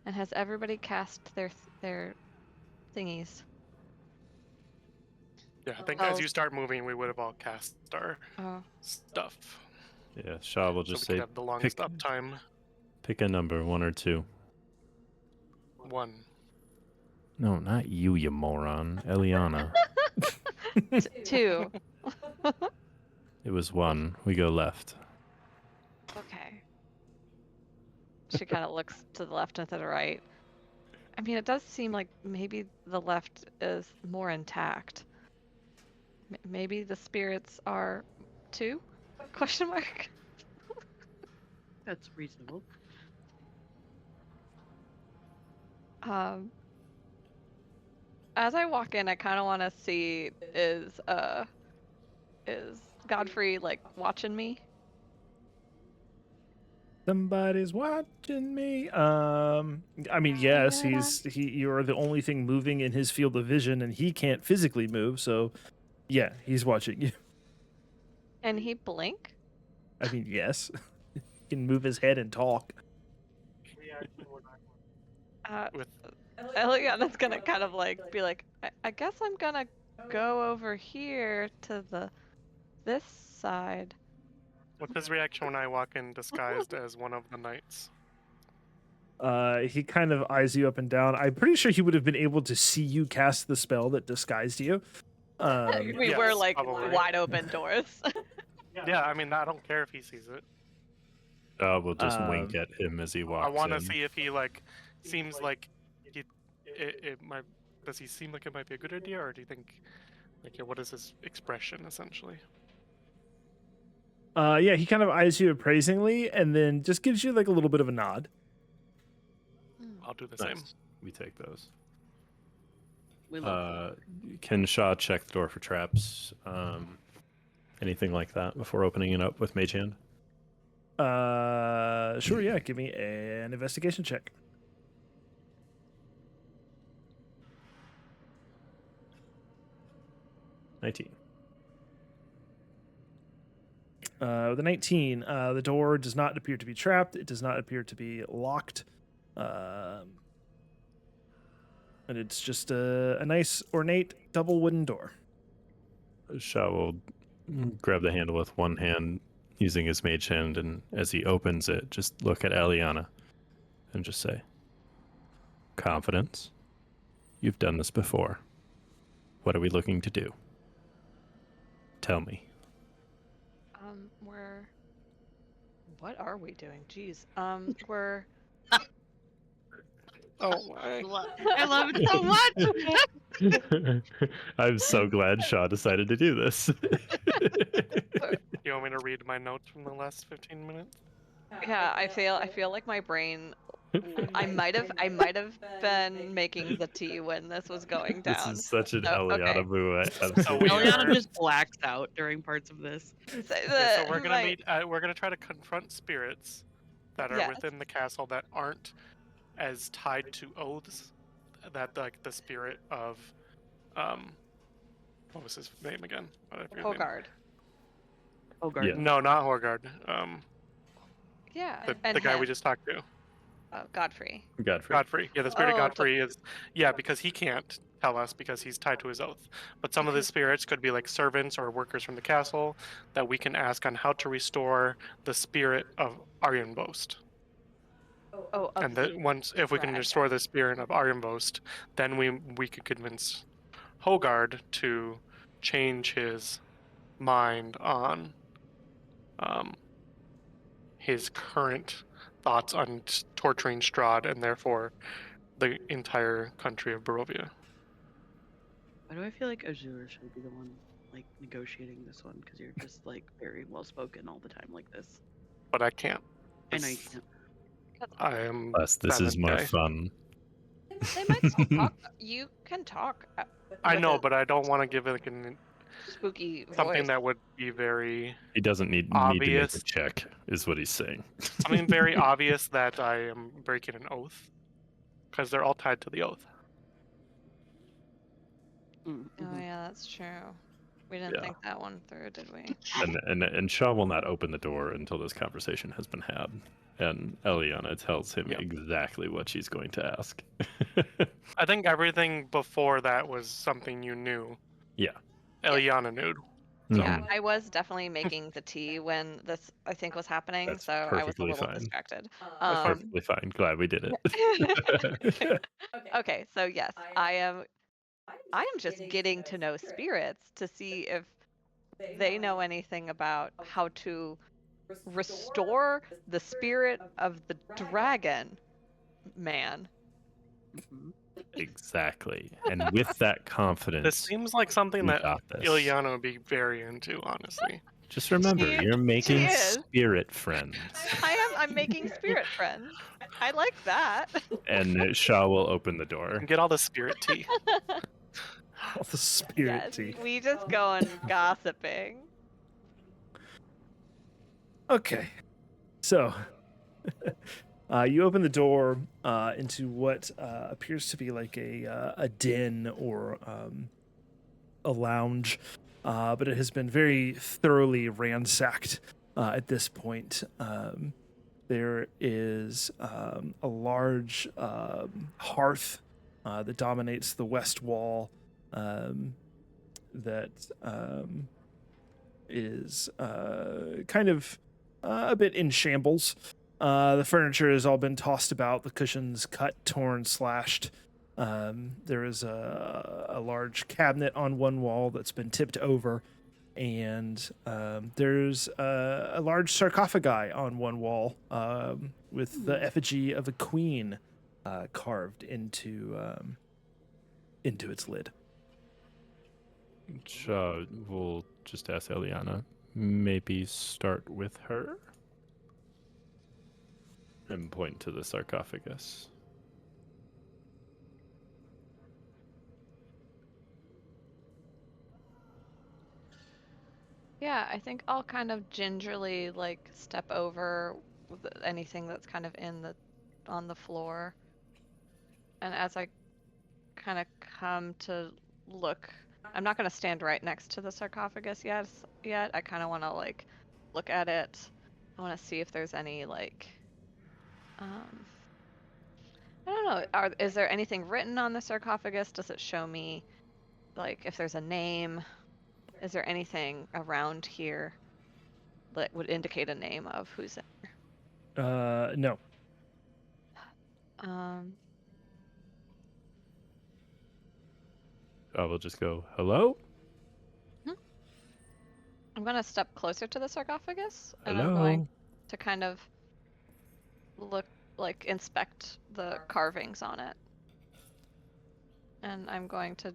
And has everybody cast their thingies? Yeah, I think Oh. as you start moving, we would have all cast our Oh, stuff. Yeah, Shaw will So just we say could have the longest pick- uptime. pick a number, 1 or 2. 1. No, not you, you moron. Eliana. 2. It was 1. We go left. Okay. She kind of looks to the left and to the right. I mean, it does seem like maybe the left is more intact. Maybe the spirits are 2? Question mark. That's reasonable. As I walk in, I kind of want to see is Godfrey like watching me? Somebody's watching me. I mean, yes, you're the only thing moving in his field of vision, and he can't physically move, so yeah, he's watching you. Can he blink? I mean, yes. He can move his head and talk. With Eliana's gonna kind of like be like, I guess I'm gonna go over here to this side. what's his reaction when I walk in disguised as one of the knights? He kind of eyes you up and down. I'm pretty sure he would have been able to see you cast the spell that disguised you. We Yes, were like probably. wide open doors. Yeah, I mean, I don't care if he sees it. We'll just wink at him as he walks I want to in. see if he like seems like it might. Does he seem like it might be a good idea, or do you think like what is his expression essentially? Yeah, he kind of eyes you appraisingly and then just gives you like a little bit of a nod. I'll do the same. Nice. We take those. We love Can Shaw check the door for traps? Anything like that before opening it up with Mage Hand? Sure, yeah. Give me an investigation check. $19. With a 19, the door does not appear to be trapped. It does not appear to be locked. And it's just a nice, ornate, double wooden door. Shaw will grab the handle with one hand using his mage hand, and as he opens it, just look at Eliana and just say, "Confidence. You've done this before. What are we looking to do? Tell me." What are we doing? Jeez. We're. Oh my! I love it so much. I'm so glad Shaw decided to do this. You want me to read my notes from the last 15 minutes? Yeah, I feel like my brain. I might have been making the tea when this was going This down. is such an Oh, okay. Eliana boo. So we Eliana are- just blacks out during parts of this. Okay, so we're gonna need. We're gonna try to confront spirits that are Yes. within the castle that aren't as tied to oaths that like the spirit of what was his name again? I forget his name. Hogard. Oh, Yeah. garden. No, not Horgard. Yeah. The and guy we him. just talked to. Godfrey. Godfrey. Godfrey. Yeah, the spirit of Oh, Godfrey is because he can't tell us because he's tied to his oath. But some of the Okay. spirits could be like servants or workers from the castle that we can ask on how to restore the spirit of Argynvostholt. Oh, of And the that once if we can dragon. restore the spirit of Argynvostholt, then we could convince Hogard to change his mind on his current thoughts on torturing Strahd and therefore the entire country of Barovia. Why do I feel like Azure should be the one like negotiating this one? Because you're just like very well spoken all the time like this. But I can't. I know you 'cause can't. I am. Plus, this is silent more guy. fun. They might still talk. You can talk. I with know, a but I don't want to give it like spooky something voice. that would be very He doesn't need to make a obvious. check, is what he's saying. Something very obvious that I am breaking an oath, because they're all tied to the oath. Mm, Oh mhm. yeah, that's true. We didn't Yeah. think that one through, did we? And Shaw will not open the door until this conversation has been had. And Eliana tells him Yep. exactly what she's going to ask. I think everything before that was something you knew. Yeah. Eliana knew. Yeah, Mhm. I was definitely making the tea when this I think was happening, That's so I was a perfectly little fine. distracted. That's fine. Perfectly fine. Glad we did it. Okay, so yes, I am just getting to know spirits to see if they know anything about how to restore the spirit of the dragon man. Mhm. Exactly. And with that This confidence, seems like something we that got this. Ileana would be very into, honestly. Just remember, She- you're making is. spirit friends. I'm making spirit friends. I like that. And Shaw will open the door. And get all the spirit tea. All the spirit Yes, tea. we just going gossiping. Okay. So, you open the door into what appears to be like a den or a lounge, but it has been very thoroughly ransacked at this point. There is a large hearth that dominates the west wall that is kind of a bit in shambles. The furniture has all been tossed about, the cushions cut, torn, slashed. There is a large cabinet on one wall that's been tipped over, and there's a large sarcophagi on one wall with the effigy of a queen carved into its lid. Shaw will just ask Eliana, maybe start with her? And point to the sarcophagus. Yeah, I think I'll kind of gingerly like step over anything that's kind of on the floor. And as I kind of come to look, I'm not going to stand right next to the sarcophagus yet. I kind of want to like look at it. I want to see if there's any like I don't know. Is there anything written on the sarcophagus? Does it show me like if there's a name? Is there anything around here that would indicate a name of who's in? No. I will just go, hello? I'm going to step closer to the sarcophagus, and Hello? I'm going to kind of inspect the carvings on it. And I'm going to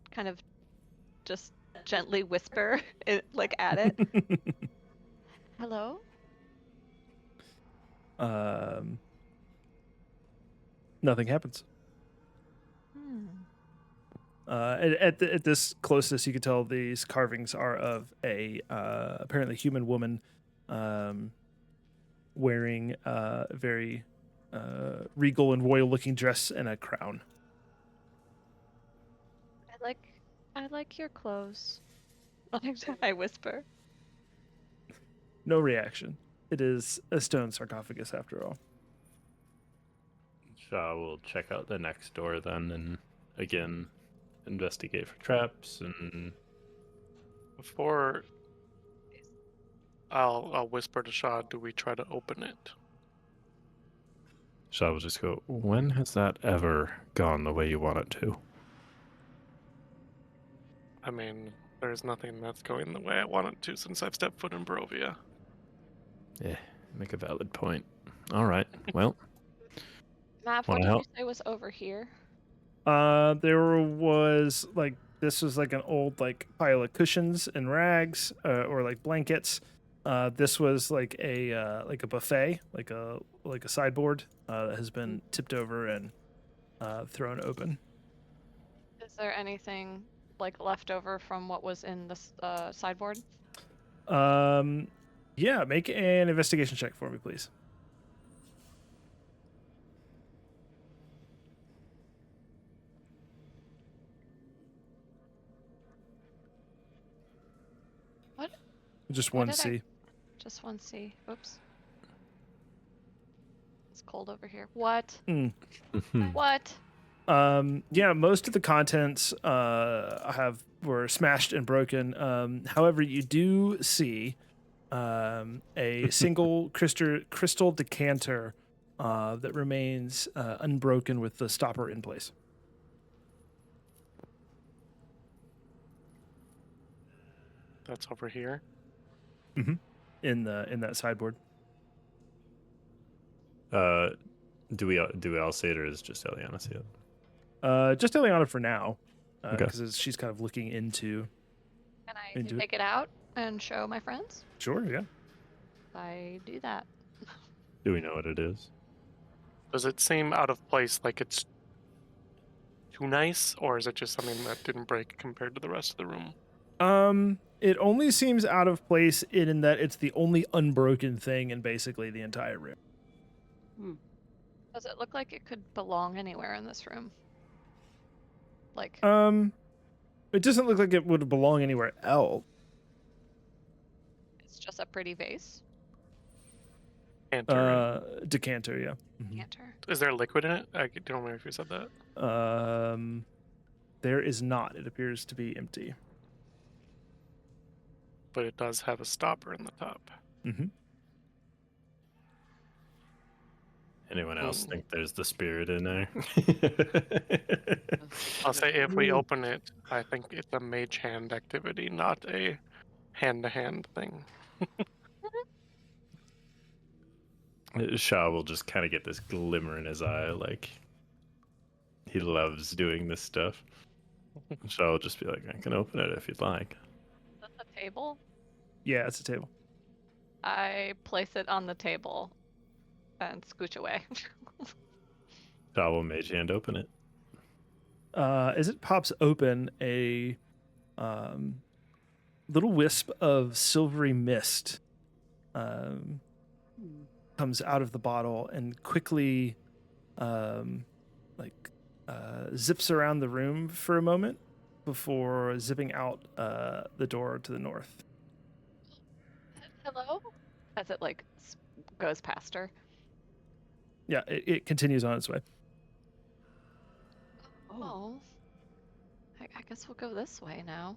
kind of just gently whisper at it. Hello? Nothing happens. At this closest, you can tell these carvings are of a apparently human woman wearing very regal and royal-looking dress and a crown. I like your clothes. I whisper. No reaction. It is a stone sarcophagus after all. Shaw will check out the next door then, and again investigate for traps. And Before I'll whisper to Shaw, do we try to open it? Shaw will just go, "When has that ever gone the way you want it to?" I mean, there's nothing that's going the way I want it to since I've stepped foot in Barovia. Yeah, make a valid point. All right, well, Mav, Wanna what did help? you say was over here? There was like this was like an old like pile of cushions and rags or like blankets. This was like a buffet, like a sideboard that has been tipped over and thrown open. Is there anything like left over from what was in the sideboard? Yeah, make an investigation check for me, please. What? Just Why one did C. Just one C. Oops. It's cold over here. What? Mm. What? Yeah, most of the contents were smashed and broken. However, you do see a single crystal decanter that remains unbroken with the stopper in place. That's over here. In that sideboard. Do we all see it, or is just Eliana see it? Just Eliana for now, Okay. because she's kind of looking into. Can I Into it. take it out and show my friends? Sure, yeah. I do that. Do we know what it is? Does it seem out of place, like it's too nice, or is it just something that didn't break compared to the rest of the room? It only seems out of place in that it's the only unbroken thing in basically the entire room. Does it look like it could belong anywhere in this room? Like, It doesn't look like it would belong anywhere else. it's just a pretty vase? Enter. Decanter, yeah. Canter. Is there liquid in it? I don't remember if you said that. There is not. It appears to be empty. But it does have a stopper in the top. Mm-hmm. Anyone else think there's the spirit in there? I'll say if we open it, I think it's a mage hand activity, not a hand-to-hand thing. Shaw will just kind of get this glimmer in his eye, like he loves doing this stuff. Shaw will just be like, "I can open it if you'd like." Is that the table? Yeah, it's a table. I place it on the table and scooch away. Shaw will mage hand open it. As it pops open, a little wisp of silvery mist comes out of the bottle and quickly zips around the room for a moment before zipping out the door to the north. Hello? As it like goes past her. Yeah, it continues on its way. Oh. I guess we'll go this way now.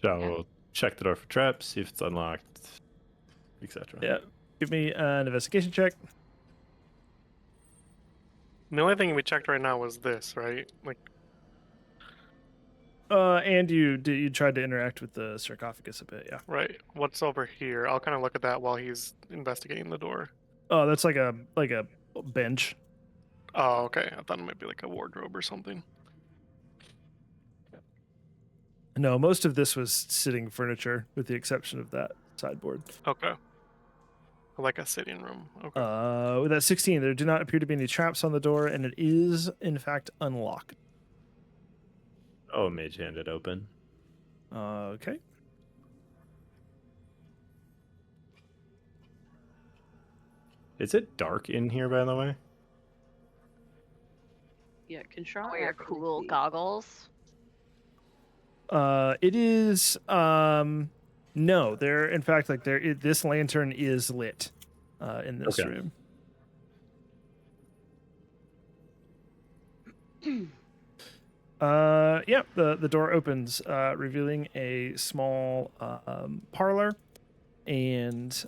Shaw Yeah. will check the door for traps, see if it's unlocked, etc. Yeah, give me an investigation check. The only thing we checked right now was this, right? Like, And you tried to interact with the sarcophagus a bit, yeah. right. What's over here? I'll kind of look at that while he's investigating the door. Oh, that's like a bench. Oh, okay. I thought it might be like a wardrobe or something. No, most of this was sitting furniture, with the exception of that sideboard. Okay. Like a sitting room. Okay. With that 16, there do not appear to be any traps on the door, and it is, in fact, unlocked. Oh, mage hand it open. Okay. Is it dark in here, by the way? Yeah, can Shaw Wear actually cool see? goggles. It is no, there in fact like this lantern is lit in this Okay. room. Yeah, the door opens, revealing a small parlor, and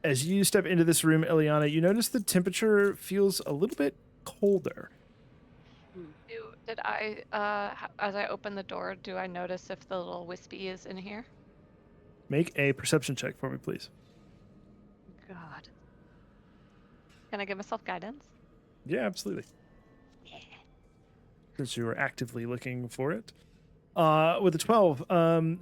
as you step into this room, Eliana, you notice the temperature feels a little bit colder. Did I, as I open the door, do I notice if the little wispy is in here? Make a perception check for me, please. God. Can I give myself guidance? Yeah, absolutely. Yeah. Since you were actively looking for it. With a 12,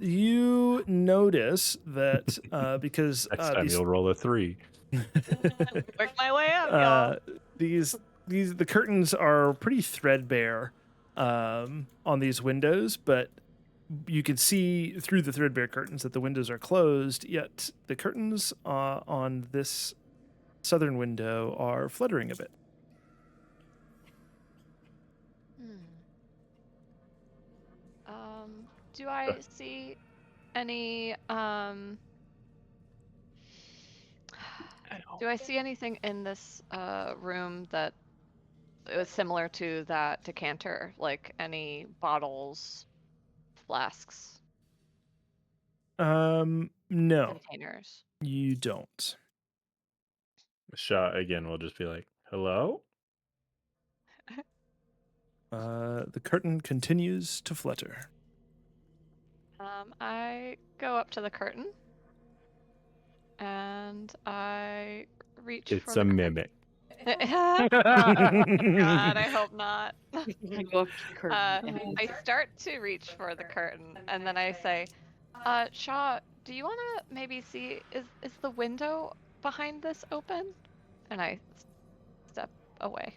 you notice that because Next time you'll roll a 3. Work my way up, uh, y'all. the curtains are pretty threadbare on these windows, but you can see through the threadbare curtains that the windows are closed. Yet the curtains on this southern window are fluttering a bit. Do I see any do I see anything in this room that is similar to that decanter, like any bottles, flasks, No, containers? you don't. Shot again will just be like, hello? The curtain continues to flutter. I go up to the curtain and I reach It's for a the mimic. God, I hope not. I go up to the curtain. I start to reach for the curtain and then I say, Shaw, do you want to maybe see, is the window behind this open? And I step away.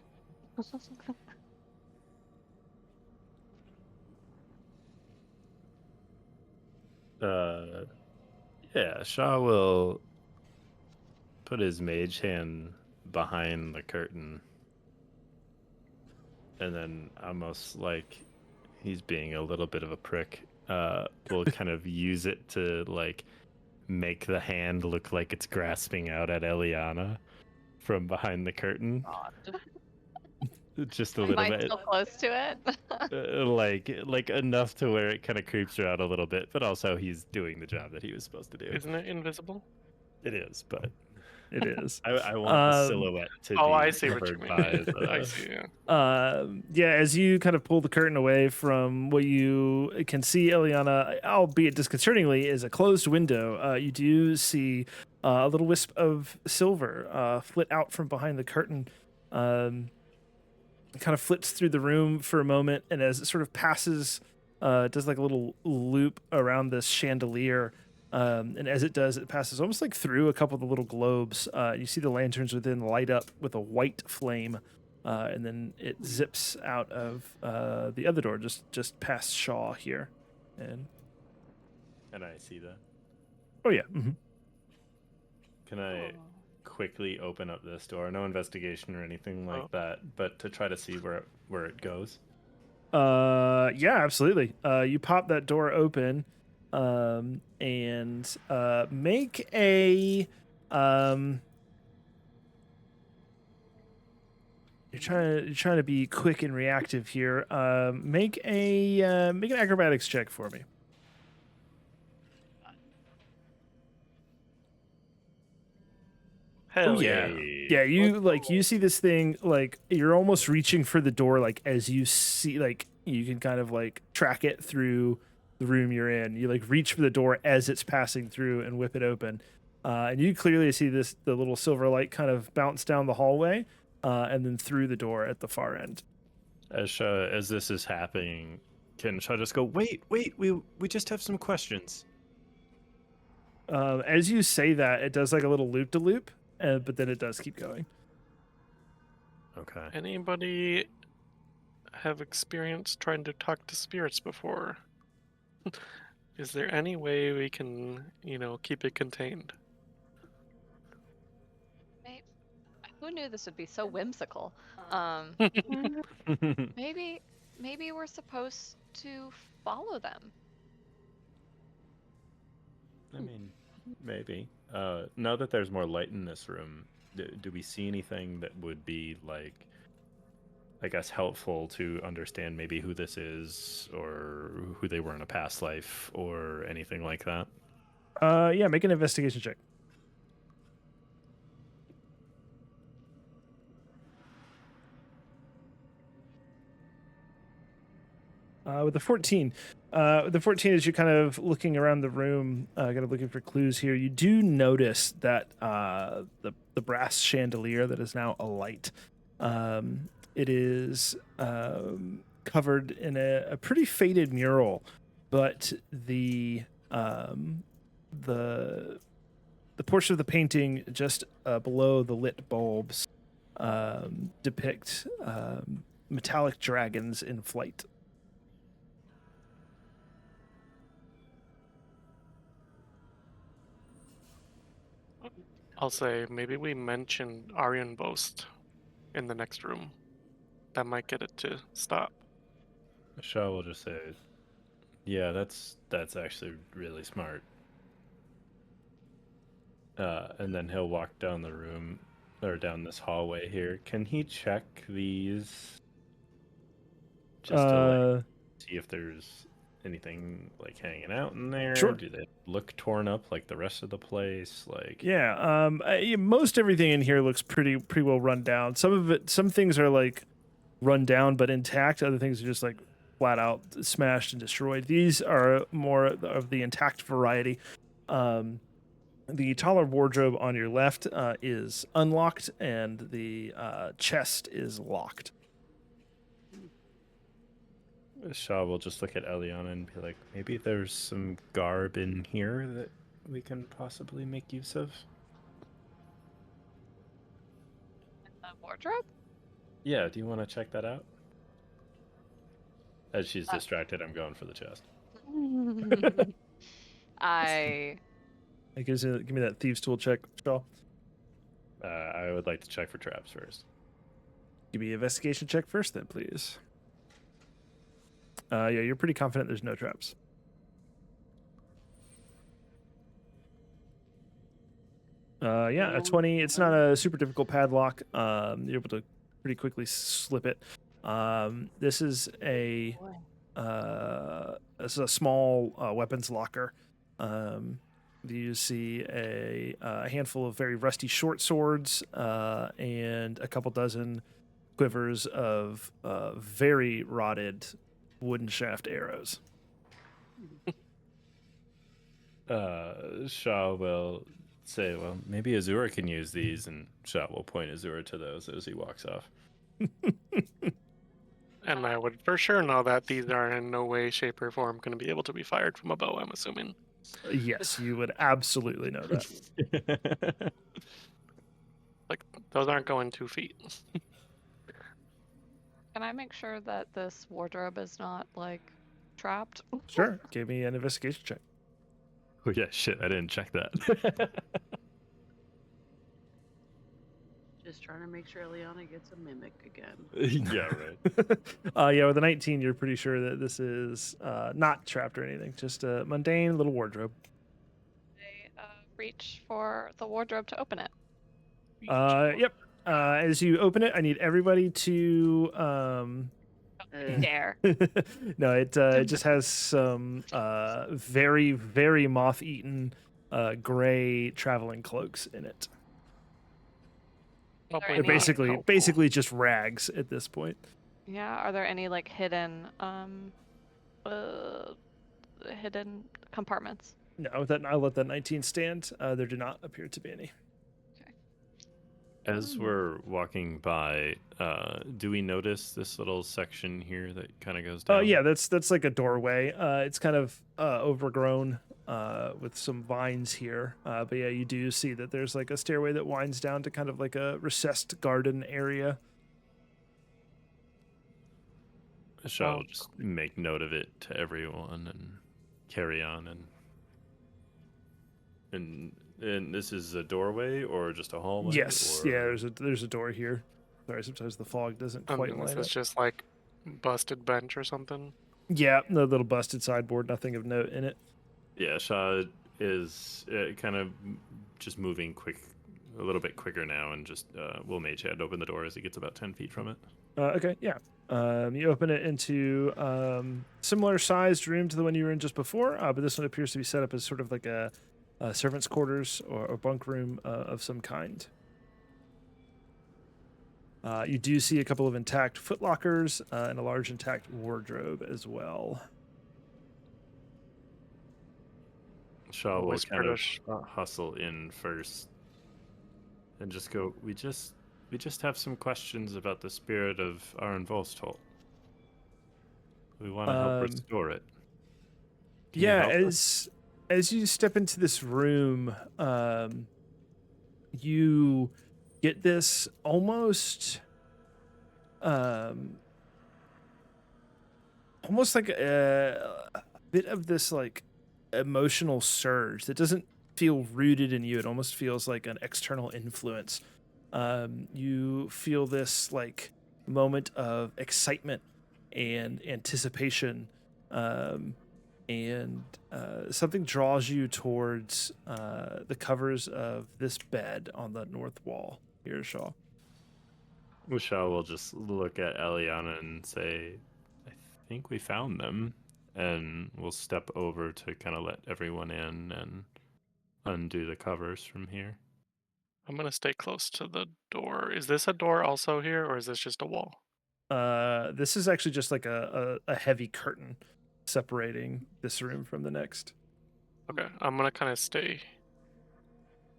Yeah, Shaw will put his mage hand behind the curtain. And then almost like he's being a little bit of a prick, will kind of use it to like make the hand look like it's grasping out at Eliana from behind the curtain. Just a Am little I bit. still close to it? Like enough to where it kind of creeps her out a little bit, but also he's doing the job that he was supposed to do. Isn't it invisible? It is, but It is. I want the silhouette to Oh, be I see what you covered mean. by I the- see. Yeah. Yeah, as you kind of pull the curtain away from what you can see, Eliana, albeit disconcertingly, is a closed window. You do see a little wisp of silver flit out from behind the curtain. It kind of flits through the room for a moment, and as it sort of passes, it does like a little loop around this chandelier. And as it does, it passes almost like through a couple of the little globes. You see the lanterns within light up with a white flame, and then it zips out of the other door, just past Shaw here. And I see that. oh yeah, mm-hmm. Can I quickly open up this door? No investigation or anything like Oh. that, but to try to see where it goes. Yeah, absolutely. You pop that door open, and make a you're trying to be quick and reactive here. Make an acrobatics check for me. Hell yeah. yeah. Yeah, you see this thing, like you're almost reaching for the door, like as you see, like you can kind of like track it through the room you're in. You like reach for the door as it's passing through and whip it open. And you clearly see the little silver light kind of bounce down the hallway, and then through the door at the far end. As this is happening, can Shaw just go, wait, we just have some questions. As you say that, it does like a little loop to loop, but then it does keep going. Okay. Anybody have experience trying to talk to spirits before? Is there any way we can, keep it contained? Who knew this would be so whimsical? Maybe we're supposed to follow them. I mean, maybe. Now that there's more light in this room, do we see anything that would be like, I guess, helpful to understand maybe who this is or who they were in a past life or anything like that? Yeah, make an investigation check. With the 14. The 14 is you're kind of looking around the room, kind of looking for clues here. You do notice that the brass chandelier that is now alight, it is covered in a pretty faded mural, but the portion of the painting just below the lit bulbs depict metallic dragons in flight. I'll say maybe we mention Argynvostholt in the next room. That might get it to stop. Shaw will just say, "Yeah, that's actually really smart." And then he'll walk down the room or down this hallway here. Can he check these just to like see if there's anything like hanging out in there? Sure. Do they look torn up like the rest of the place? Like, Yeah, most everything in here looks pretty well run down. Some things are like run down but intact. Other things are just like flat out smashed and destroyed. These are more of the intact variety. The taller wardrobe on your left is unlocked, and the chest is locked. Shaw will just look at Eliana and be like, maybe there's some garb in here that we can possibly make use of. The wardrobe? Yeah, do you want to check that out? As she's distracted, I'm going for the chest. I Give me that thieves tool check, Shaw. I would like to check for traps first. Give me an investigation check first, then, please. Yeah, you're pretty confident there's no traps. Yeah, a 20. It's not a super difficult padlock. You're able to pretty quickly slip it. This is a small weapons locker. You see a handful of very rusty short swords and a couple dozen quivers of very rotted wooden shaft arrows. Shaw will say, well, maybe Azura can use these, and Shaw will point Azura to those as he walks off. And I would for sure know that these are in no way, shape, or form going to be able to be fired from a bow, I'm assuming. Yes, you would absolutely know that. Like, those aren't going 2 feet. Can I make sure that this wardrobe is not like trapped? Sure. Give me an investigation check. Oh yeah, shit, I didn't check that. Just trying to make sure Eliana gets a mimic again. Yeah, right. Yeah, with a 19, you're pretty sure that this is not trapped or anything. Just a mundane little wardrobe. I reach for the wardrobe to open it. Yep. As you open it, I need everybody to. Dare. No, it just has some very very moth-eaten gray traveling cloaks in it. Are there They're any- basically just rags at this point. Yeah. Are there any like hidden hidden compartments? No, that I'll let that 19 stand. There do not appear to be any. As we're walking by, do we notice this little section here that kind of goes down? Yeah, that's like a doorway. It's kind of overgrown with some vines here. But yeah, you do see that there's like a stairway that winds down to kind of like a recessed garden area. Shall just make note of it to everyone and carry on and And this is a doorway or just a hallway? Yes, or... yeah. There's a door here. Sorry, sometimes the fog doesn't And quite then this light is up. just like busted bench or something. Yeah, the little busted sideboard, nothing of note in it. Yeah, Shaw is kind of just moving a little bit quicker now, and just will mage hand open the door as he gets about 10 feet from it. Okay, yeah. You open it into similar sized room to the one you were in just before, but this one appears to be set up as sort of like a servant's quarters or a bunk room of some kind. You do see a couple of intact footlockers and a large intact wardrobe as well. Shaw will Always kind of British. hustle in first and just go, we just have some questions about the spirit of Argynvostholt. We want to help Um, restore it. Can you Yeah, help us? as you step into this room, you get this um, almost like a bit of this like emotional surge that doesn't feel rooted in you. It almost feels like an external influence. You feel this like moment of excitement and anticipation, and something draws you towards the covers of this bed on the north wall here, Shaw. Shaw will just look at Eliana and say, I think we found them. And we'll step over to kind of let everyone in and undo the covers from here. I'm gonna stay close to the door. Is this a door also here, or is this just a wall? This is actually just like a heavy curtain separating this room from the next. Okay, I'm gonna kind of stay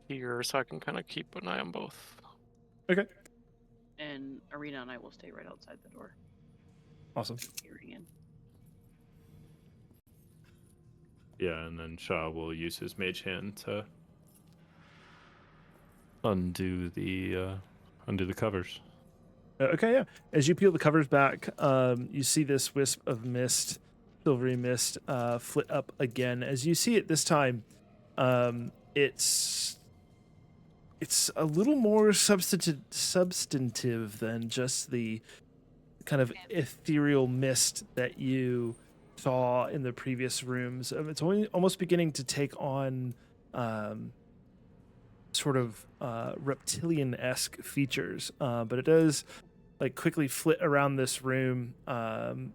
here so I can kind of keep an eye on both. Okay, And Arena and I will stay right outside the door, awesome. peering in. Yeah, and then Shaw will use his mage hand to undo the covers. Okay, yeah. As you peel the covers back, you see this wisp of mist, silvery mist, flit up again. As you see it this time, it's a little more substantive than just the kind of ethereal mist that you saw in the previous rooms. It's almost beginning to take on sort of reptilian-esque features, but it does like quickly flit around this room.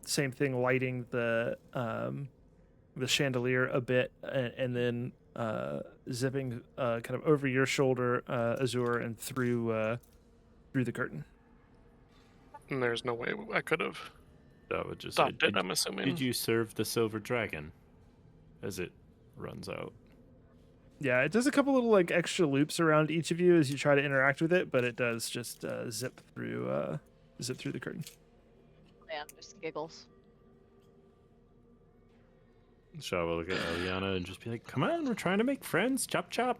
Same thing, lighting the chandelier a bit, and then zipping kind of over your shoulder, Azure, and through the curtain. And there's no way I could have That would just say, stopped it, I'm assuming. did you serve the silver dragon? As it runs out. Yeah, it does a couple little like extra loops around each of you as you try to interact with it, but it does just zip through the curtain. Man, just giggles. Shaw will look at Eliana and just be like, come on, we're trying to make friends. Chop, chop.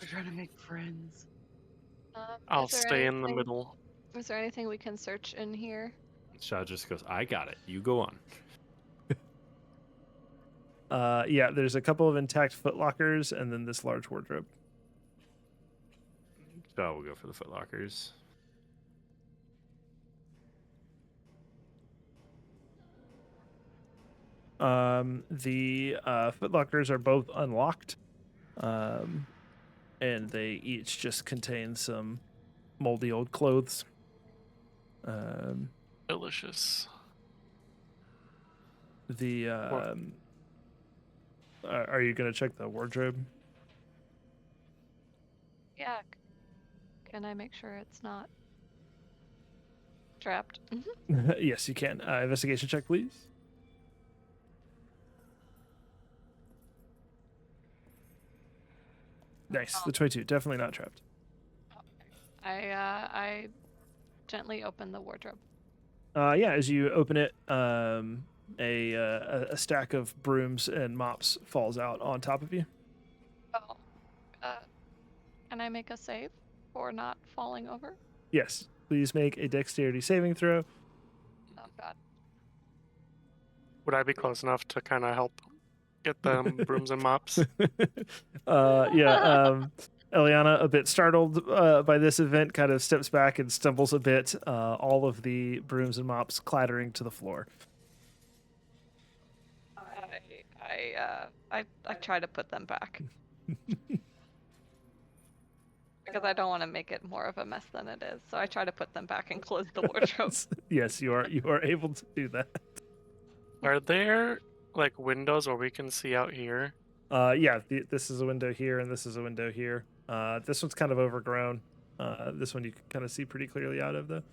We're trying to make friends. I'll Is there stay in the anything- middle. Is there anything we can search in here? Shaw just goes, I got it. You go on. Yeah, there's a couple of intact footlockers and then this large wardrobe. Shaw will go for the footlockers. The footlockers are both unlocked, and they each just contain some moldy old clothes. Delicious. The are you gonna check the wardrobe? Yeah. Can I make sure it's not trapped? Yes, you can. Investigation check, please. Nice. The 22, definitely not trapped. I gently open the wardrobe. Yeah, as you open it, a stack of brooms and mops falls out on top of you. Oh. Can I make a save for not falling over? Yes, please make a dexterity saving throw. Oh god. Would I be close enough to kind of help Get them brooms and mops. Eliana, a bit startled by this event, kind of steps back and stumbles a bit. All of the brooms and mops clattering to the floor. I try to put them back because I don't want to make it more of a mess than it is. So I try to put them back and close the wardrobe. Yes, you are able to do that. Are there like windows where we can see out here? This is a window here, and this is a window here. This one's kind of overgrown. This one you can kind of see pretty clearly out of, though.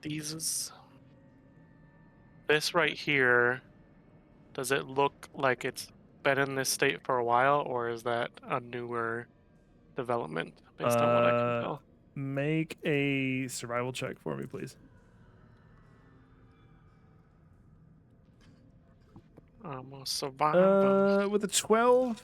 This right here, does it look like it's been in this state for a while, or is that a newer development based on what I can tell? Make a survival check for me, please. Survival. With a 12,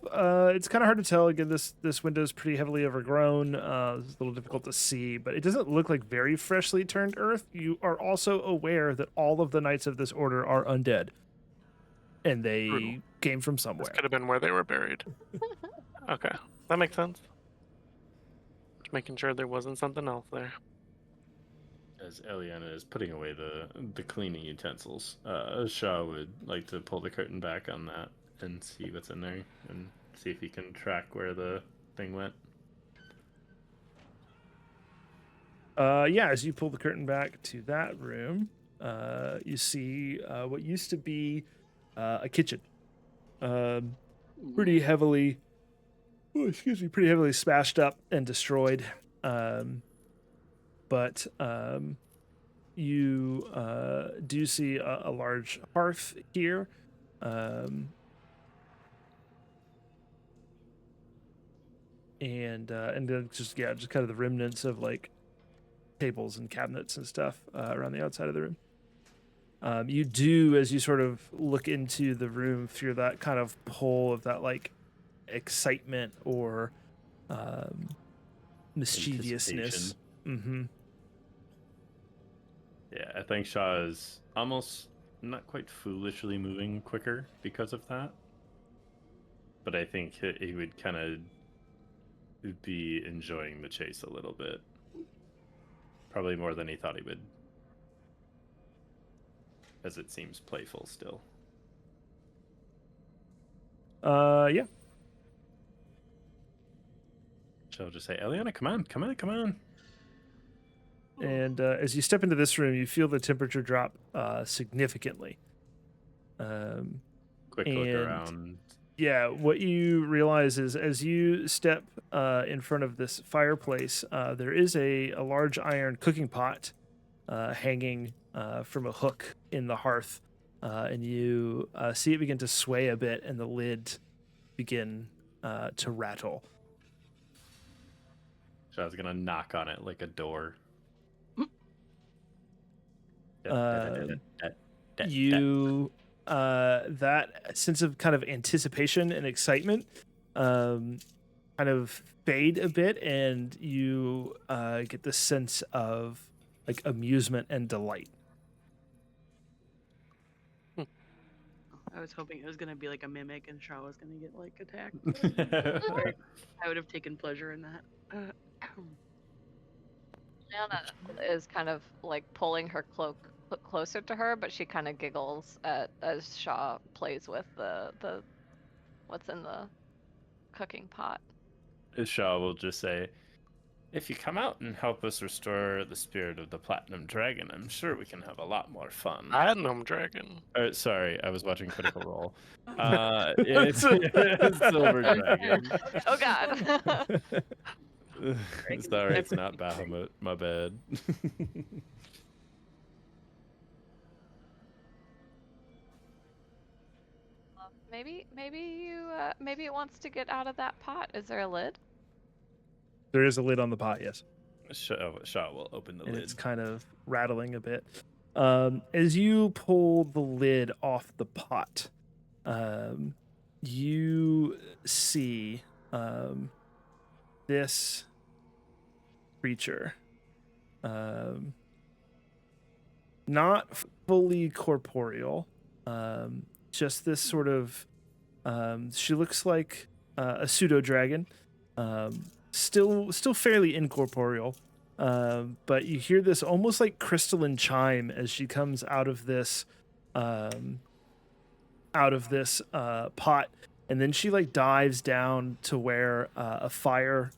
it's kind of hard to tell. Again, this window is pretty heavily overgrown. It's a little difficult to see, but it doesn't look like very freshly turned earth. You are also aware that all of the knights of this order are undead, and they Brutal. came from somewhere. This could have been where they were buried. Okay, that makes sense. Just making sure there wasn't something else there. As Eliana is putting away the cleaning utensils, Shaw would like to pull the curtain back on that and see what's in there and see if he can track where the thing went. As you pull the curtain back to that room, you see what used to be a kitchen. Pretty heavily smashed up and destroyed. But you do see a large hearth here. And then just kind of the remnants of like tables and cabinets and stuff around the outside of the room. You do, as you sort of look into the room, feel that kind of pull of that like excitement or mischievousness. Mm-hmm. Yeah, I think Shaw is almost not quite foolishly moving quicker because of that. But I think he would kind of be enjoying the chase a little bit. Probably more than he thought he would. As it seems playful still. Yeah. So I'll just say, Eliana, come on. And as you step into this room, you feel the temperature drop significantly. Quick look around. Yeah, what you realize is as you step in front of this fireplace, there is a large iron cooking pot hanging from a hook in the hearth. And you see it begin to sway a bit and the lid begin to rattle. So I was going to knock on it like a door. That sense of kind of anticipation and excitement kind of fade a bit, and you get this sense of like amusement and delight. I was hoping it was gonna be like a mimic and Shaw was gonna get like attacked. I would have taken pleasure in that. Anna is kind of like pulling her cloak closer to her, but she kind of giggles as Shaw plays with the what's in the cooking pot. Shaw will just say, if you come out and help us restore the spirit of the Platinum Dragon, I'm sure we can have a lot more fun. Platinum Dragon? Sorry, I was watching Critical Role. It's Silver Dragon. Oh God. Sorry, it's not Bahamut. My bad. Maybe it wants to get out of that pot. Is there a lid? There is a lid on the pot, yes. Shaw will open the lid. It's kind of rattling a bit. As you pull the lid off the pot, you see this creature. Not fully corporeal, just this sort of She looks like a pseudo dragon, still fairly incorporeal. But you hear this almost like crystalline chime as she comes out of this pot, and then she like dives down to where a fire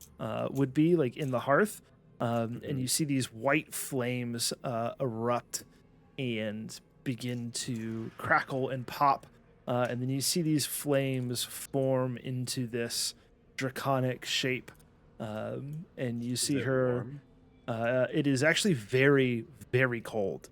would be, like in the hearth, and you see these white flames erupt and begin to crackle and pop, and then you see these flames form into this draconic shape, and you see her. It is actually very, very cold.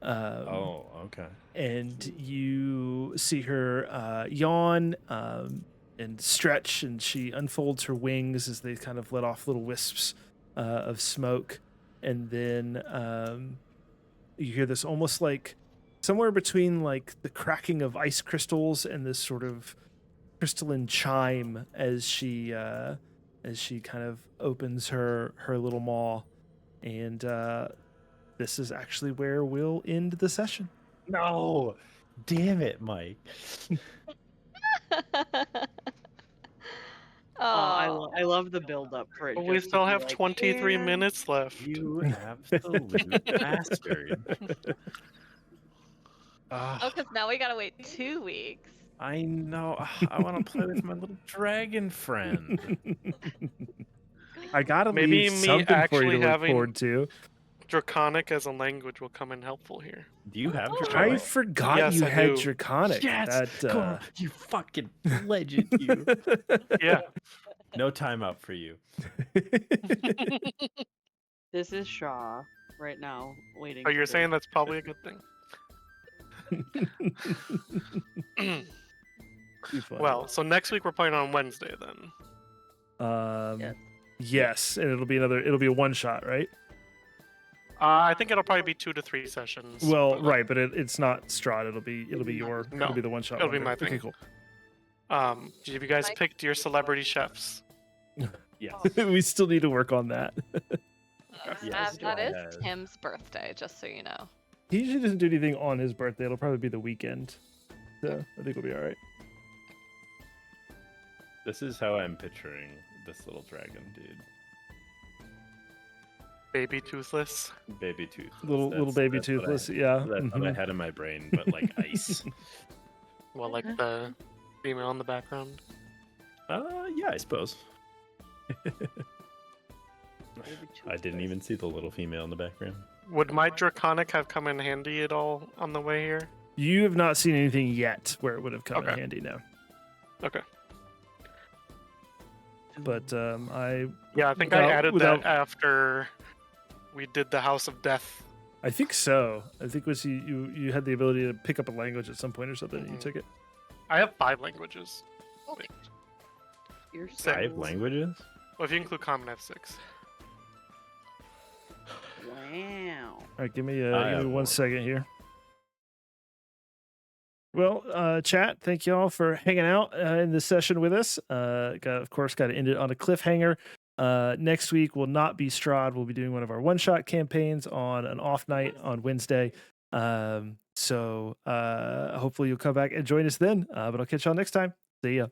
Oh, okay. And you see her yawn and stretch, and she unfolds her wings as they kind of let off little wisps of smoke. And then you hear this almost like somewhere between like the cracking of ice crystals and this sort of crystalline chime as she kind of opens her little maw. And this is actually where we'll end the session. No, damn it, Mike. I love the build up for it. But we just to still be have like, 23 "And minutes left. You absolute bastard. Oh, because now we gotta wait 2 weeks. I know. I want to play with my little dragon friend. I gotta Maybe leave me something for you actually to look having- forward to. Draconic as a language will come in helpful here. Do you have Oh. I draconic? forgot Yes, you I had do. draconic. Yes, come on, you fucking legend, you. Yeah. No timeout for you. this is Shaw right now waiting." Oh, you're for- saying that's probably a good thing. Be funny. Well, so next week we're playing on Wednesday then. Yes. Yes, and it'll be a one shot, right? I think it'll probably be 2 to 3 sessions. Well, but, right, but it's not Strahd. It'll be No, it'll be the one shot. it'll be my thing. Okay, cool. Have you guys Mike? picked your celebrity chefs? Yes. We still need to work on that. Yes, That go is ahead. Tim's birthday, just so you know. He usually doesn't do anything on his birthday. It'll probably be the weekend, so I think we'll be all right. This is how I'm picturing this little dragon dude. Baby Toothless. Baby toothless. Little baby that's what I- toothless. Yeah. That's what I mhm. had in my brain, but like ice. Well, like the female in the background. Yeah, I suppose. Baby I didn't even see the little female in the background. Would my Draconic have come in handy at all on the way here? You have not seen anything yet where it would have come in Okay. handy now. Okay. But I Yeah, I think Without- I added without- that after we did the House of Death. think so. I think was you had the ability to pick up a language at some point or something. And you Mhm. took it. I have 5 languages. You're Six. 5 so- languages? Well, if you include Common, I have 6. Wow. All right, give me I have 1 more. second here. Well, chat, thank you all for hanging out in this session with us. Got to end it on a cliffhanger. Next week will not be Strahd. We'll be doing one of our one-shot campaigns on an off night on Wednesday. So hopefully you'll come back and join us then. But I'll catch y'all next time. See ya.